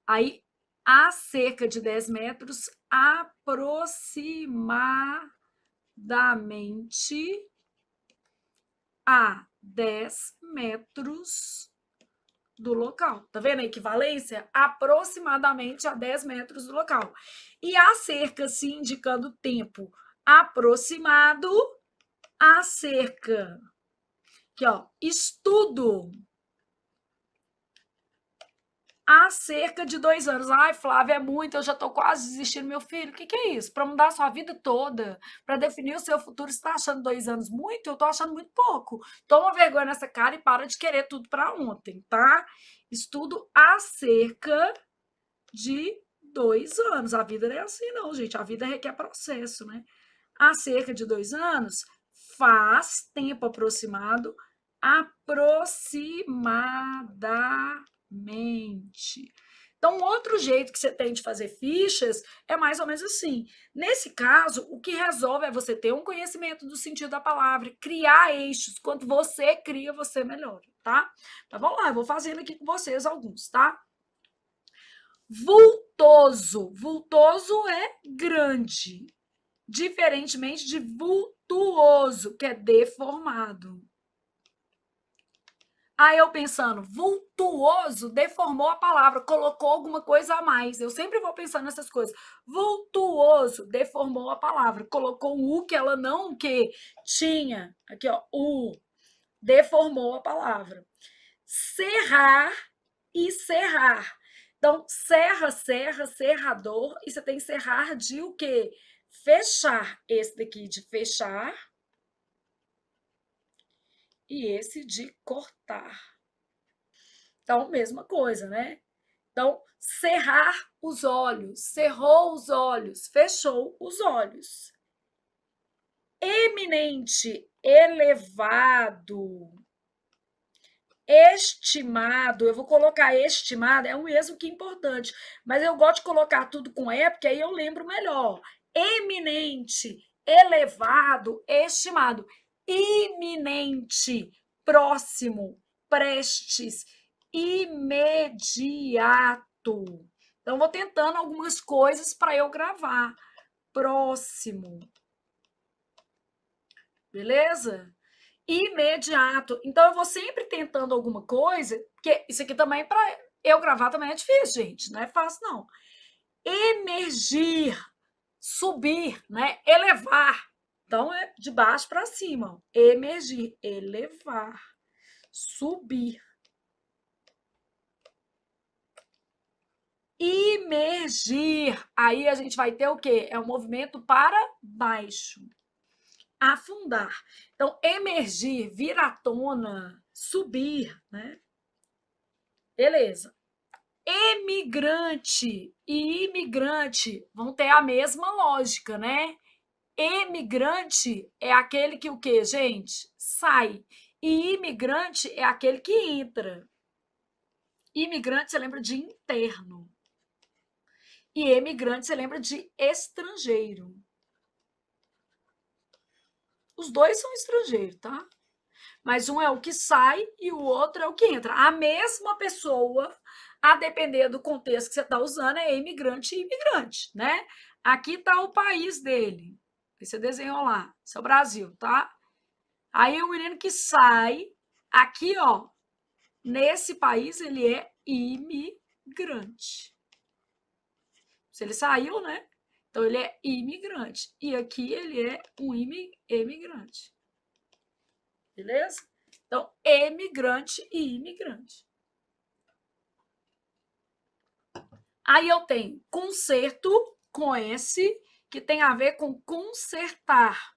A: Aí, a cerca de 10 metros, aproximadamente a 10 metros do local. Tá vendo a equivalência? Aproximadamente a 10 metros do local. E a cerca, se indicando tempo aproximado, a cerca. Aqui, ó, estudo há cerca de 2 anos. Ai, Flávia, é muito, eu já estou quase desistindo, meu filho. O que é isso? Para mudar a sua vida toda, para definir o seu futuro, você está achando 2 anos muito? Eu estou achando muito pouco. Toma vergonha nessa cara e para de querer tudo para ontem, tá? Estudo há cerca de 2 anos. A vida não é assim, não, gente. A vida requer processo, né? Há cerca de 2 anos, faz tempo aproximado, aproximadamente. Então, outro jeito que você tem de fazer fichas é mais ou menos assim. Nesse caso, o que resolve é você ter um conhecimento do sentido da palavra, criar eixos. Quando você cria, você melhora, tá? Então, vamos lá, eu vou fazendo aqui com vocês alguns, tá? Vultoso. Vultoso é grande, diferentemente de vultuoso, que é deformado. Aí eu pensando, vultuoso deformou a palavra, colocou alguma coisa a mais. Eu sempre vou pensando nessas coisas. Vultuoso deformou a palavra, colocou um U que ela não que tinha. Aqui, ó, U. Deformou a palavra. Serrar e serrar. Então, serra, serra, serrador. E você tem serrar de o quê? Fechar. Esse daqui de fechar. E esse de cortar. Então, mesma coisa, né? Então, cerrar os olhos, cerrou os olhos, fechou os olhos. Eminente, elevado, estimado. Eu vou colocar estimado, é o mesmo que importante, mas eu gosto de colocar tudo com é, porque aí eu lembro melhor. Eminente, elevado, estimado. Iminente, próximo, prestes, imediato. Então, vou tentando algumas coisas para eu gravar. Próximo. Beleza? Imediato. Então, eu vou sempre tentando alguma coisa, porque isso aqui também, para eu gravar, também é difícil, gente. Não é fácil, não. Emergir, subir, né? Elevar. Então, é de baixo para cima. Ó. Emergir, elevar, subir. Imergir. Aí a gente vai ter o quê? É um movimento para baixo. Afundar. Então, emergir, vir à tona, subir, né? Beleza. Emigrante e imigrante vão ter a mesma lógica, né? Emigrante é aquele que o quê, gente? Sai. E imigrante é aquele que entra. Imigrante você lembra de interno. E emigrante você lembra de estrangeiro. Os dois são estrangeiros, tá? Mas um é o que sai e o outro é o que entra. A mesma pessoa, a depender do contexto que você está usando, é imigrante e imigrante, né? Aqui está o país dele. Você desenhou lá, esse é o Brasil, tá? Aí o menino que sai, aqui, ó, nesse país, ele é imigrante. Se ele saiu, né? Então, ele é imigrante. E aqui ele é um imigrante. beleza? Então, emigrante e imigrante. Aí eu tenho conserto com S, que tem a ver com consertar.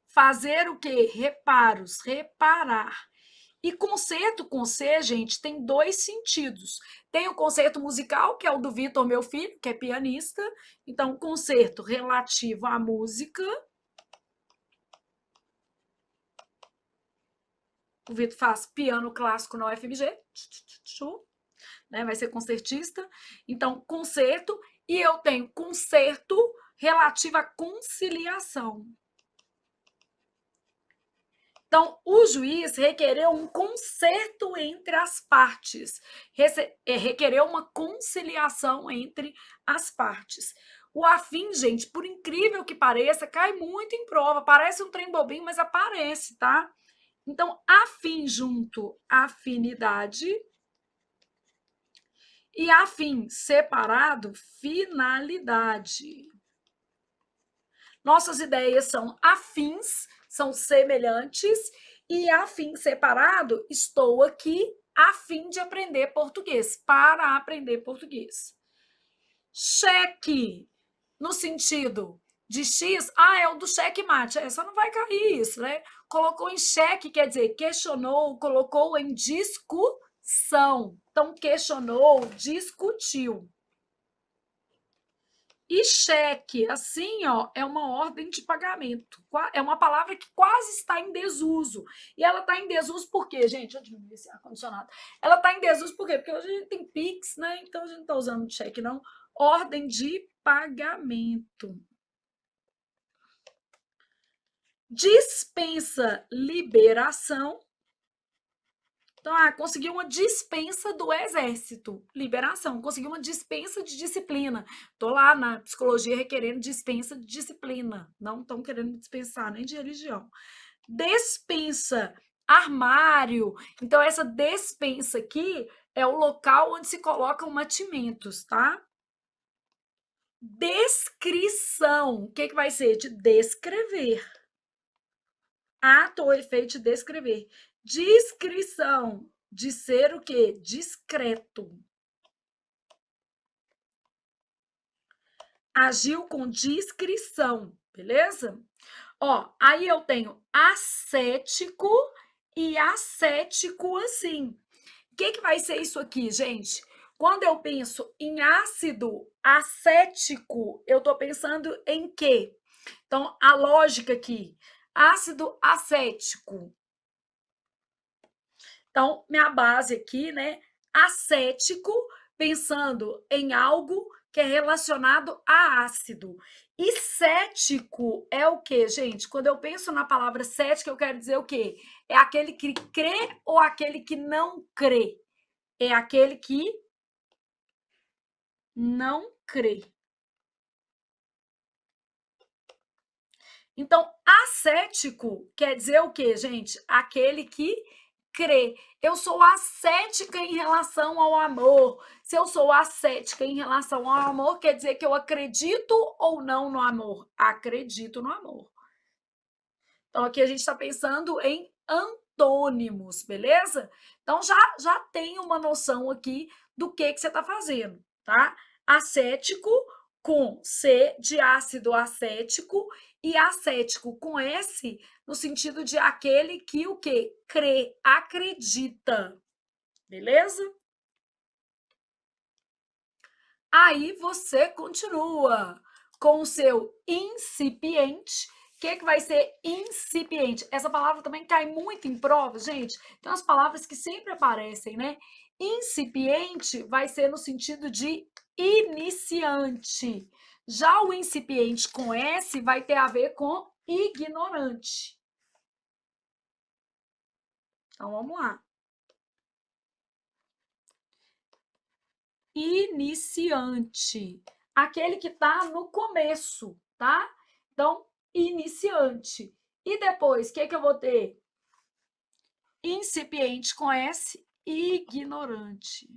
A: Fazer o quê? Reparos, reparar. E concerto com C, gente, tem dois sentidos. Tem o concerto musical, que é o do Vitor, meu filho, que é pianista. Então, concerto relativo à música. O Vitor faz piano clássico na UFMG, né? Vai ser concertista. Então, concerto. E eu tenho concerto relativo à conciliação. Então, o juiz requereu um conserto entre as partes, requereu uma conciliação entre as partes. O afim, gente, por incrível que pareça, cai muito em prova. Parece um trem bobinho, mas aparece, tá? Então, afim junto, afinidade. E afim separado, finalidade. Nossas ideias são afins, são semelhantes, e afim separado, estou aqui a fim de aprender português, para aprender português. Cheque, no sentido de X, é o do checkmate, essa não vai cair isso, né? Colocou em xeque, quer dizer, questionou, colocou em discussão. Então, questionou, discutiu. E cheque, assim, ó, é uma ordem de pagamento. É uma palavra que quase está em desuso. E ela está em desuso por quê, gente? Deixa eu diminuir esse ar-condicionado. Ela está em desuso por quê? Porque hoje a gente tem Pix, né? Então a gente não está usando cheque, não. Ordem de pagamento. Dispensa liberação. Então, conseguiu uma dispensa do exército, liberação, conseguiu uma dispensa de disciplina. Estou lá na psicologia requerendo dispensa de disciplina, não estão querendo dispensar nem de religião. Despensa, armário. Então, essa despensa aqui é o local onde se colocam mantimentos, tá? Descrição, o que vai ser? De descrever. Ato ou efeito de descrever. Discrição, de ser o quê? Discreto. Agiu com discrição, beleza? Ó, aí eu tenho ascético e ascético assim. O que vai ser isso aqui, gente? Quando eu penso em ácido acético, eu tô pensando em quê? Então, a lógica aqui, ácido acético. Então, minha base aqui, né? Acético, pensando em algo que é relacionado a ácido. E cético é o quê, gente? Quando eu penso na palavra cético, eu quero dizer o quê? É aquele que crê ou aquele que não crê? É aquele que não crê. Então, ascético quer dizer o quê, gente? Aquele que crê. Eu sou ascética em relação ao amor. Se eu sou ascética em relação ao amor, quer dizer que eu acredito ou não no amor? Acredito no amor. Então, aqui a gente está pensando em antônimos, beleza? Então, já tem uma noção aqui do que você está fazendo, tá? Acético com C de ácido acético e acético com S no sentido de aquele que o quê? Crê, acredita. Beleza? Aí você continua com o seu incipiente. O que vai ser incipiente? Essa palavra também cai muito em prova, gente. Tem umas palavras que sempre aparecem, né? Incipiente vai ser no sentido de iniciante. Já o incipiente com S vai ter a ver com ignorante. Então, vamos lá. Iniciante. Aquele que está no começo, tá? Então, iniciante. E depois, o que eu vou ter? Incipiente com S, ignorante.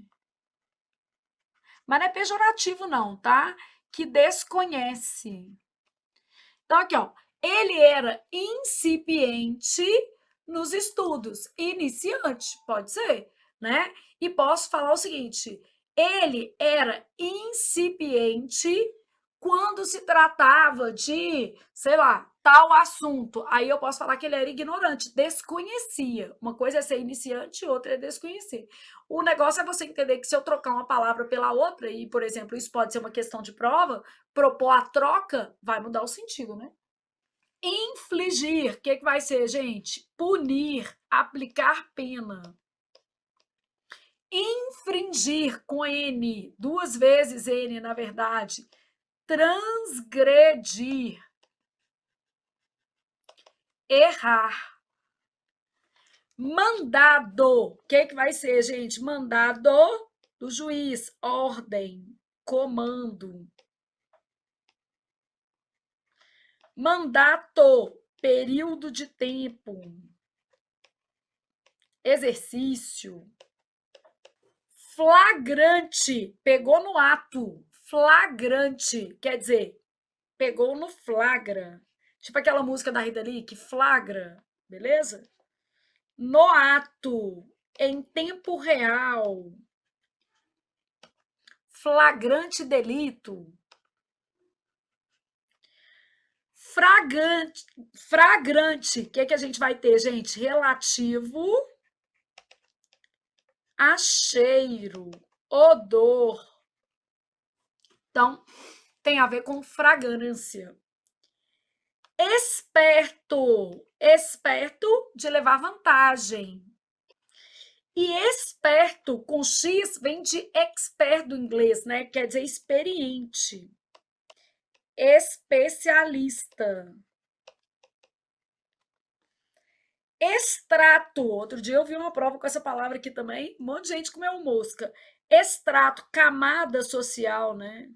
A: Mas não é pejorativo não, tá? Que desconhece. Então, aqui, ó. ele era incipiente nos estudos. Iniciante, pode ser, né? E posso falar o seguinte: ele era incipiente quando se tratava de, sei lá, tal assunto. Aí eu posso falar que ele era ignorante, desconhecia. Uma coisa é ser iniciante, outra é desconhecer. O negócio é você entender que se eu trocar uma palavra pela outra, e, por exemplo, isso pode ser uma questão de prova, propor a troca, vai mudar o sentido, né? Infligir, o que vai ser, gente? Punir, aplicar pena. Infringir, com N, duas vezes N, na verdade. Transgredir. Errar. Mandado, o que vai ser, gente? Mandado do juiz, ordem, comando. Mandato, período de tempo. Exercício. Flagrante, pegou no ato. Flagrante, quer dizer, pegou no flagra. Tipo aquela música da Rita Lee, que flagra, beleza? No ato, em tempo real. Flagrante delito. Fragrante, o que a gente vai ter, gente? Relativo a cheiro, odor. Então, tem a ver com fragrância. Esperto, esperto de levar vantagem. E esperto com X vem de expert do inglês, né? Quer dizer experiente. Especialista. Extrato. Outro dia eu vi uma prova com essa palavra aqui também. Um monte de gente comeu mosca. Extrato, camada social, né?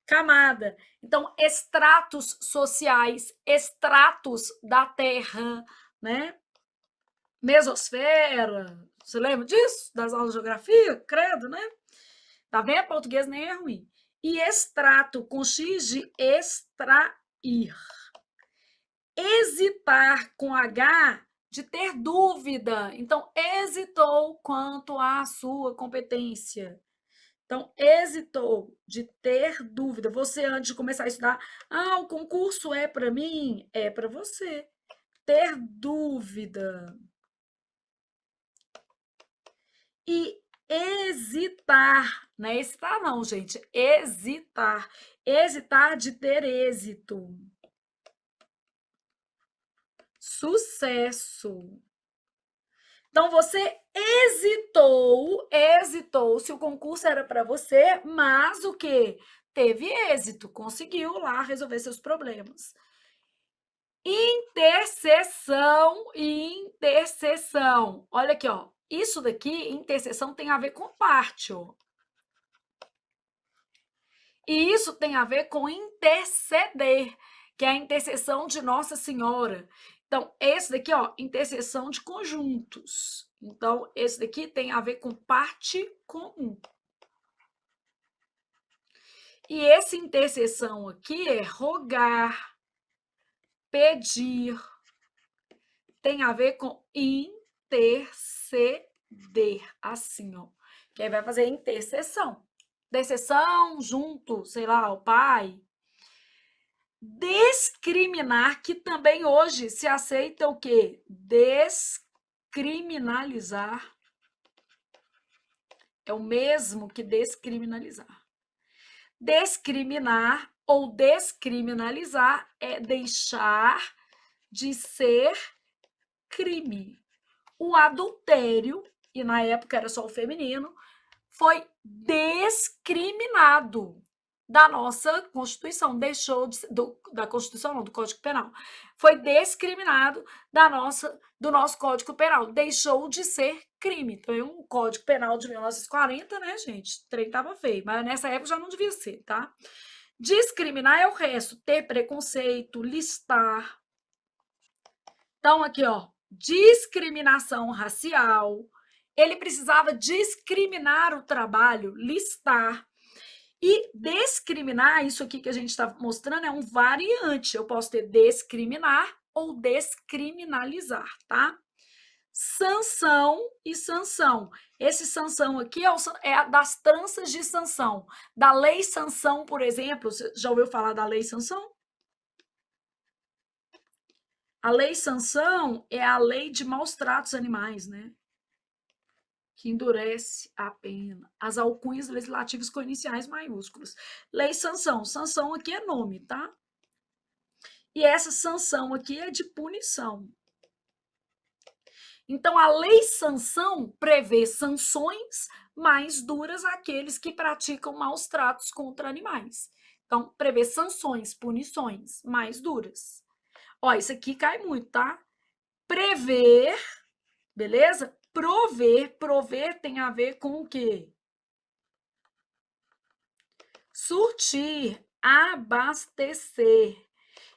A: Camada. Então, estratos sociais, estratos da Terra, né? Mesosfera. Você lembra disso? Das aulas de geografia? Credo, né? Tá vendo? Português nem é ruim. E extrato, com X de extrair. Hesitar, com H, de ter dúvida. Então, hesitou quanto à sua competência. Então, hesitou de ter dúvida. Você, antes de começar a estudar, o concurso é para mim? É para você. Ter dúvida. E hesitar. Não é hesitar, não, gente. Hesitar. Hesitar de ter êxito. Sucesso. Então, você hesitou se o concurso era para você, mas o quê? Teve êxito, conseguiu lá resolver seus problemas. Intercessão e intercessão. Olha aqui, ó. Isso daqui, intercessão, tem a ver com pátio. E isso tem a ver com interceder, que é a intercessão de Nossa Senhora. Então, esse daqui, ó, intercessão de conjuntos. Então, esse daqui tem a ver com parte comum. E esse intercessão aqui é rogar, pedir. Tem a ver com interceder, assim, ó. Que aí vai fazer intercessão. Intercessão junto, sei lá, ao Pai. Descriminar, que também hoje se aceita o quê? Descriminalizar. É o mesmo que descriminalizar. Descriminar ou descriminalizar é deixar de ser crime. O adultério, e na época era só o feminino, foi descriminado da nossa Constituição, deixou de, da Constituição, não, do Código Penal, foi descriminado do nosso Código Penal, deixou de ser crime. Então, é um Código Penal de 1940, né, gente? O trem tava feio, mas nessa época já não devia ser, tá? Discriminar é o resto, ter preconceito, listar. Então, aqui, ó, discriminação racial. Ele precisava discriminar o trabalho, listar. E discriminar, isso aqui que a gente está mostrando, é um variante. Eu posso ter discriminar ou descriminalizar, tá? Sanção e sanção. Esse sanção aqui é das tranças de sanção. Da lei sanção, por exemplo, você já ouviu falar da lei sanção? A lei sanção é a lei de maus tratos animais, né? Que endurece a pena. As alcunhas legislativas com iniciais maiúsculas. Lei sanção. Sanção aqui é nome, tá? E essa sanção aqui é de punição. Então, a lei sanção prevê sanções mais duras àqueles que praticam maus tratos contra animais. Então, prevê sanções, punições mais duras. Ó, isso aqui cai muito, tá? Prever, beleza? Prover tem a ver com o quê? Surtir, abastecer.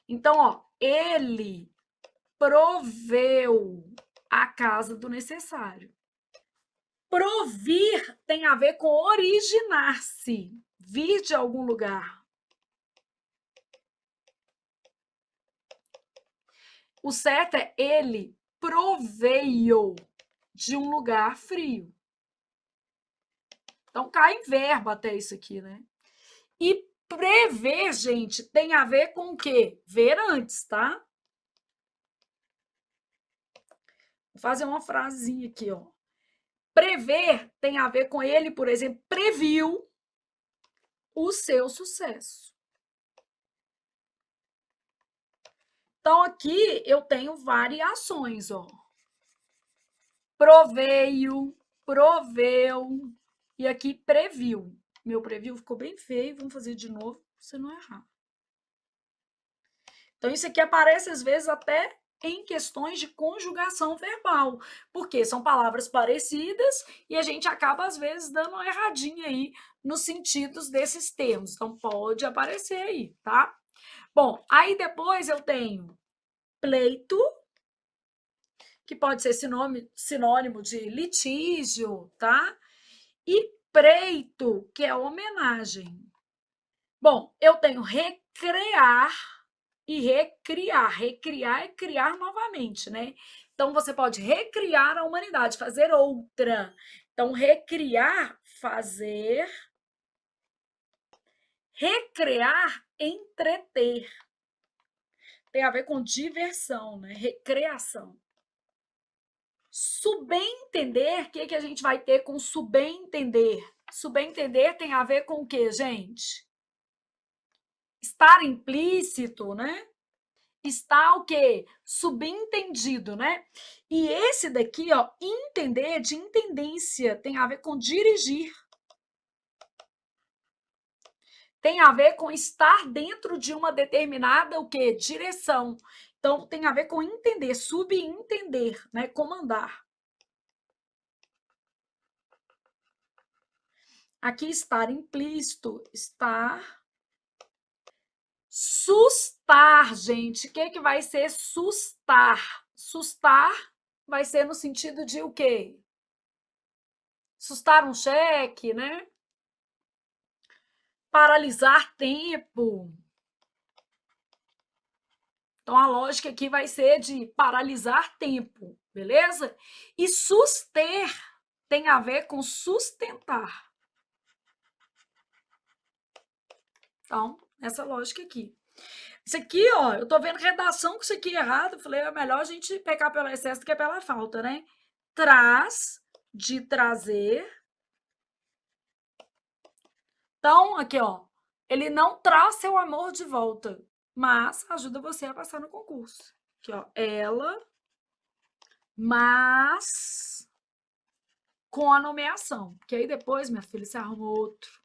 A: Então, ó, ele proveu a casa do necessário. Provir tem a ver com originar-se, vir de algum lugar. O certo é ele proveio de um lugar frio. Então cai em verbo até isso aqui, né? E prever, gente, tem a ver com o quê? Ver antes, tá? Vou fazer uma frasezinha aqui, ó. Prever tem a ver com ele, por exemplo, previu o seu sucesso. Então, aqui eu tenho variações, ó. Proveio, proveu, e aqui previu. Meu previu ficou bem feio, vamos fazer de novo, pra você não errar. Então, isso aqui aparece, às vezes, até em questões de conjugação verbal, porque são palavras parecidas e a gente acaba, às vezes, dando uma erradinha aí nos sentidos desses termos. Então, pode aparecer aí, tá? Bom, aí depois eu tenho pleito, que pode ser sinônimo de litígio, tá? E preito, que é homenagem. Bom, eu tenho recrear e recriar. Recriar é criar novamente, né? Então, você pode recriar a humanidade, fazer outra. Então, recriar, fazer. Recrear, entreter. Tem a ver com diversão, né? Recreação. Subentender, o que a gente vai ter com subentender? Subentender tem a ver com o quê, gente? Estar implícito, né? Está o quê? Subentendido, né? E esse daqui, ó, entender, de intendência, tem a ver com dirigir. Tem a ver com estar dentro de uma determinada, o quê? Direção. Então, tem a ver com entender, subentender, né? Comandar. Aqui, estar implícito, estar. Sustar, gente. O que vai ser sustar? Sustar vai ser no sentido de o quê? Sustar um cheque, né? Paralisar tempo. Então, a lógica aqui vai ser de paralisar tempo, beleza? E suster tem a ver com sustentar. Então, essa lógica aqui. Isso aqui, ó, eu tô vendo redação com isso aqui errado. Eu falei, é melhor a gente pecar pelo excesso do que pela falta, né? Traz, de trazer. Então, aqui, ó, ele não traz seu amor de volta, mas ajuda você a passar no concurso. Aqui, ó, ela, mas com a nomeação, porque aí depois, minha filha, você arruma outro.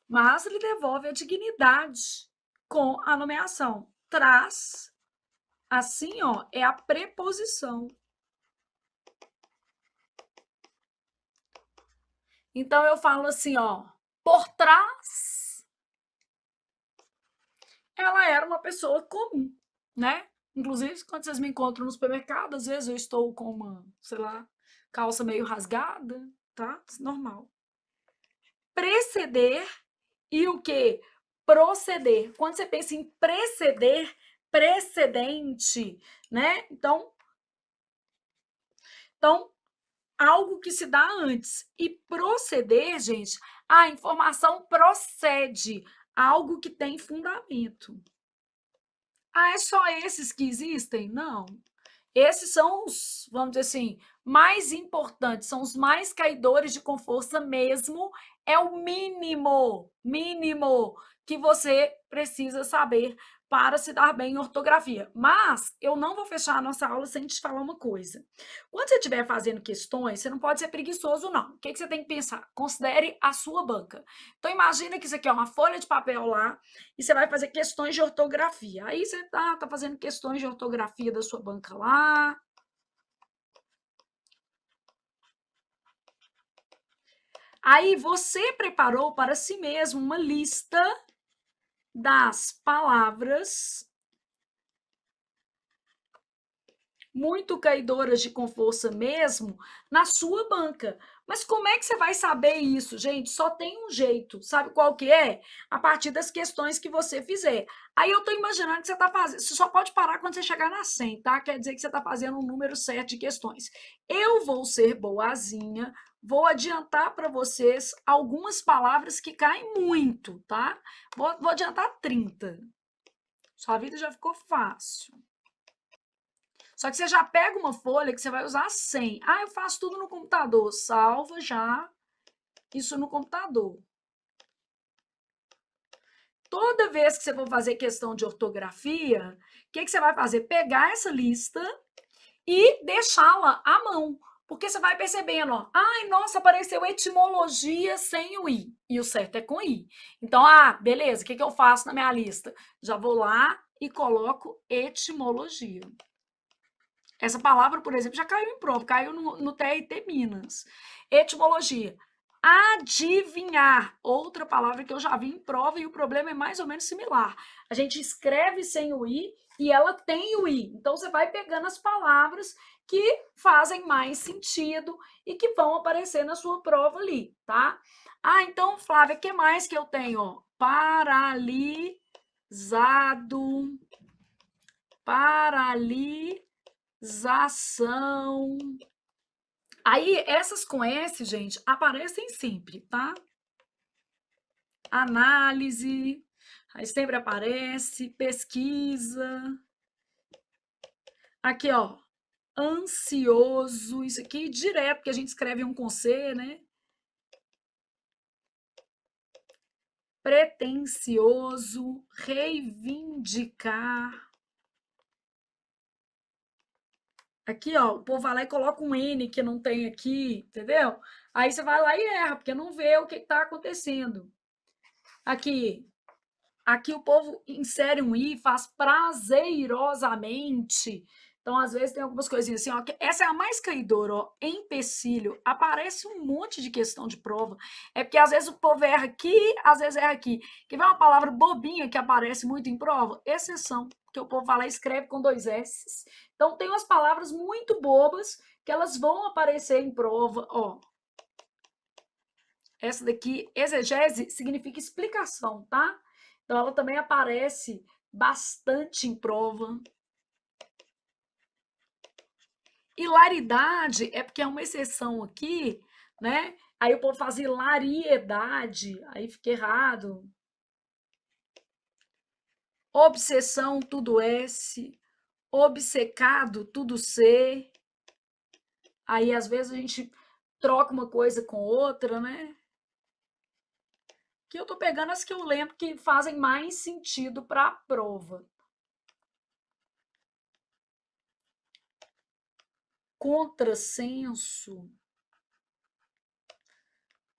A: Mas ele devolve a dignidade com a nomeação. Traz, assim, ó, é a preposição. Então, eu falo assim, ó, por trás, ela era uma pessoa comum, né? Inclusive, quando vocês me encontram no supermercado, às vezes eu estou com uma, sei lá, calça meio rasgada, tá? Normal. preceder e o que? Proceder. Quando você pensa em preceder, precedente, né? Então, algo que se dá antes. E proceder, gente, a informação procede, algo que tem fundamento. Ah, é só esses que existem? Não. Esses são os, vamos dizer assim, mais importantes, são os mais caidores de com força mesmo, é o mínimo que você precisa saber para se dar bem em ortografia. Mas eu não vou fechar a nossa aula sem te falar uma coisa. Quando você estiver fazendo questões, você não pode ser preguiçoso, não. O que você tem que pensar? Considere a sua banca. Então, imagina que isso aqui é uma folha de papel lá, e você vai fazer questões de ortografia. Aí você tá fazendo questões de ortografia da sua banca lá. Aí você preparou para si mesmo uma lista das palavras muito caidoras de com força mesmo na sua banca. Mas como é que você vai saber isso, gente? Só tem um jeito. Sabe qual que é? A partir das questões que você fizer. Aí eu tô imaginando que você tá fazendo. Você só pode parar quando você chegar na 100, tá? Quer dizer que você tá fazendo um número certo de questões. Eu vou ser boazinha, vou adiantar para vocês algumas palavras que caem muito, tá? Vou adiantar 30. Sua vida já ficou fácil. Só que você já pega uma folha que você vai usar 100. Ah, eu faço tudo no computador. Salva já isso no computador. Toda vez que você for fazer questão de ortografia, o que você vai fazer? Pegar essa lista e deixá-la à mão. Porque você vai percebendo, ó, ai, nossa, apareceu etimologia sem o i. E o certo é com i. Então, beleza, o que eu faço na minha lista? Já vou lá e coloco etimologia. Essa palavra, por exemplo, já caiu em prova, caiu no TRT Minas. Etimologia. Adivinhar, outra palavra que eu já vi em prova e o problema é mais ou menos similar. A gente escreve sem o i e ela tem o i. Então você vai pegando as palavras que fazem mais sentido e que vão aparecer na sua prova ali, tá? Então, Flávia, o que mais que eu tenho? Paralisado. Paralisação. Aí, essas com S, gente, aparecem sempre, tá? Análise, aí sempre aparece, pesquisa. Aqui, ó, ansioso, isso aqui direto, que a gente escreve um com C, né? Pretensioso, reivindicar. Aqui, ó, o povo vai lá e coloca um N que não tem aqui, entendeu? Aí você vai lá e erra, porque não vê o que está acontecendo. Aqui o povo insere um i, faz prazerosamente. Então, às vezes, tem algumas coisinhas assim, ó. Essa é a mais caidora, ó. Empecilho. Aparece um monte de questão de prova. É porque, às vezes, o povo erra aqui, às vezes erra aqui. Quer ver uma palavra bobinha que aparece muito em prova? Exceção. Porque o povo vai lá e escreve com 2 S. Então, tem umas palavras muito bobas que elas vão aparecer em prova, ó. Essa daqui, exegese, significa explicação, tá? Então, ela também aparece bastante em prova. Hilaridade é porque é uma exceção aqui, né? Aí o povo faz hilariedade, aí fica errado. Obsessão, tudo S. Obcecado, tudo C. Aí, às vezes, a gente troca uma coisa com outra, né? Que eu tô pegando as que eu lembro que fazem mais sentido para a prova. Contrassenso,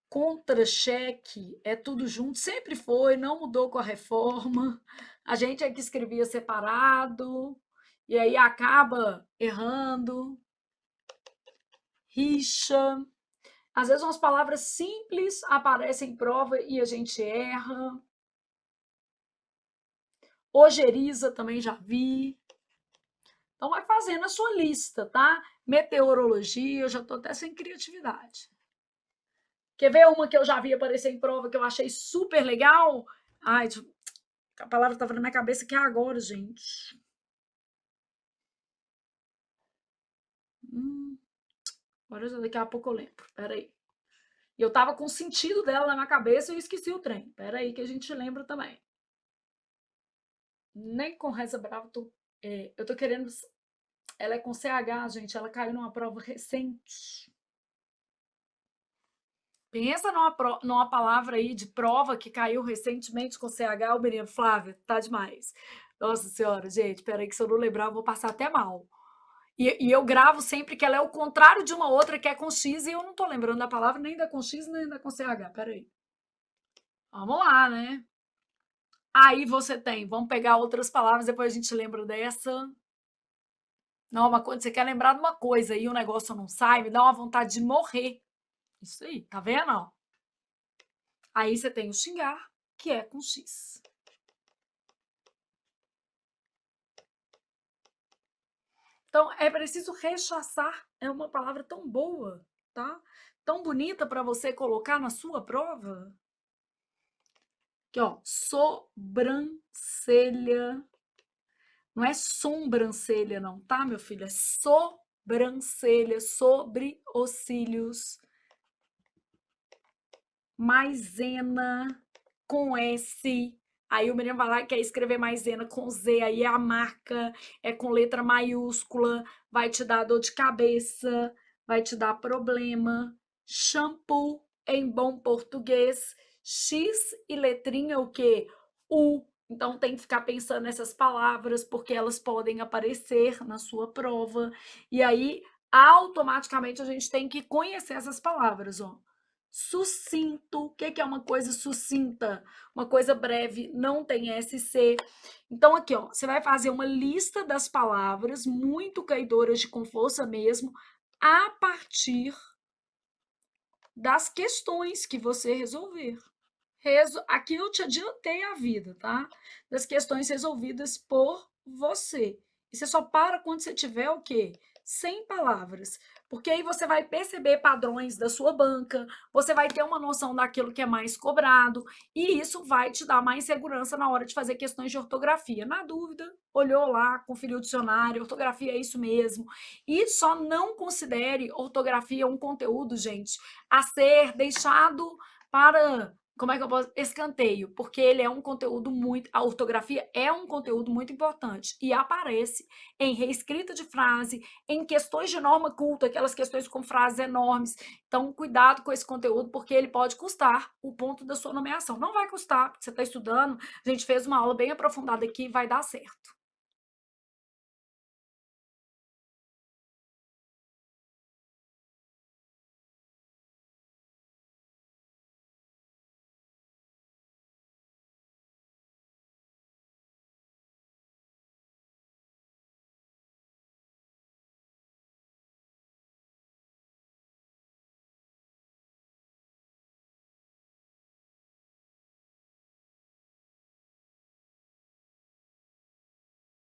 A: contra-cheque, é tudo junto, sempre foi, não mudou com a reforma. A gente é que escrevia separado, e aí acaba errando. Rixa. Às vezes umas palavras simples aparecem em prova e a gente erra. Ojeriza também já vi. Então vai fazendo a sua lista, tá? Meteorologia, eu já estou até sem criatividade. Quer ver uma que eu já vi aparecer em prova que eu achei super legal? Ai, a palavra estava na minha cabeça que é agora, gente. Agora daqui a pouco eu lembro. Peraí. E eu tava com o sentido dela na minha cabeça e eu esqueci o trem. Peraí que a gente lembra também. Nem com Reza Brava eu tô querendo. Ela é com CH, gente. Ela caiu numa prova recente. Pensa numa palavra aí de prova que caiu recentemente com CH, o menino Flávia, tá demais. Nossa senhora, gente, peraí que se eu não lembrar eu vou passar até mal. E eu gravo sempre que ela é o contrário de uma outra que é com X e eu não tô lembrando da palavra nem da com X nem da com CH, peraí. Vamos lá, né? Aí você tem, vamos pegar outras palavras, depois a gente lembra dessa. Não, uma coisa, você quer lembrar de uma coisa e o negócio não sai, me dá uma vontade de morrer. Isso aí, tá vendo? Ó? Aí você tem o xingar, que é com X. Então, é preciso rechaçar. É uma palavra tão boa, tá? Tão bonita para você colocar na sua prova. Aqui, ó, sobrancelha. Não é sobrancelha, não, tá, meu filho? É sobrancelha, sobre os cílios. Maisena, com S. Aí o menino vai lá e quer escrever maisena com Z, aí é a marca, é com letra maiúscula, vai te dar dor de cabeça, vai te dar problema. Shampoo, em bom português. X e letrinha o quê? U. Então tem que ficar pensando nessas palavras, porque elas podem aparecer na sua prova. E aí, automaticamente, a gente tem que conhecer essas palavras, ó. Sucinto, o que é uma coisa sucinta? Uma coisa breve, não tem SC. Então, aqui, ó, você vai fazer uma lista das palavras, muito caidoras de com força mesmo, a partir das questões que você resolver. Aqui eu te adiantei a vida, tá? Das questões resolvidas por você. E você só para quando você tiver o quê? 100 palavras. Porque aí você vai perceber padrões da sua banca, você vai ter uma noção daquilo que é mais cobrado, e isso vai te dar mais segurança na hora de fazer questões de ortografia. Na dúvida, olhou lá, conferiu o dicionário, ortografia é isso mesmo. E só não considere ortografia um conteúdo, gente, a ser deixado para, como é que eu posso? Escanteio, porque ele é um conteúdo muito. A ortografia é um conteúdo muito importante e aparece em reescrita de frase, em questões de norma culta, aquelas questões com frases enormes. Então, cuidado com esse conteúdo, porque ele pode custar o ponto da sua nomeação. Não vai custar, porque você está estudando, a gente fez uma aula bem aprofundada aqui, vai dar certo.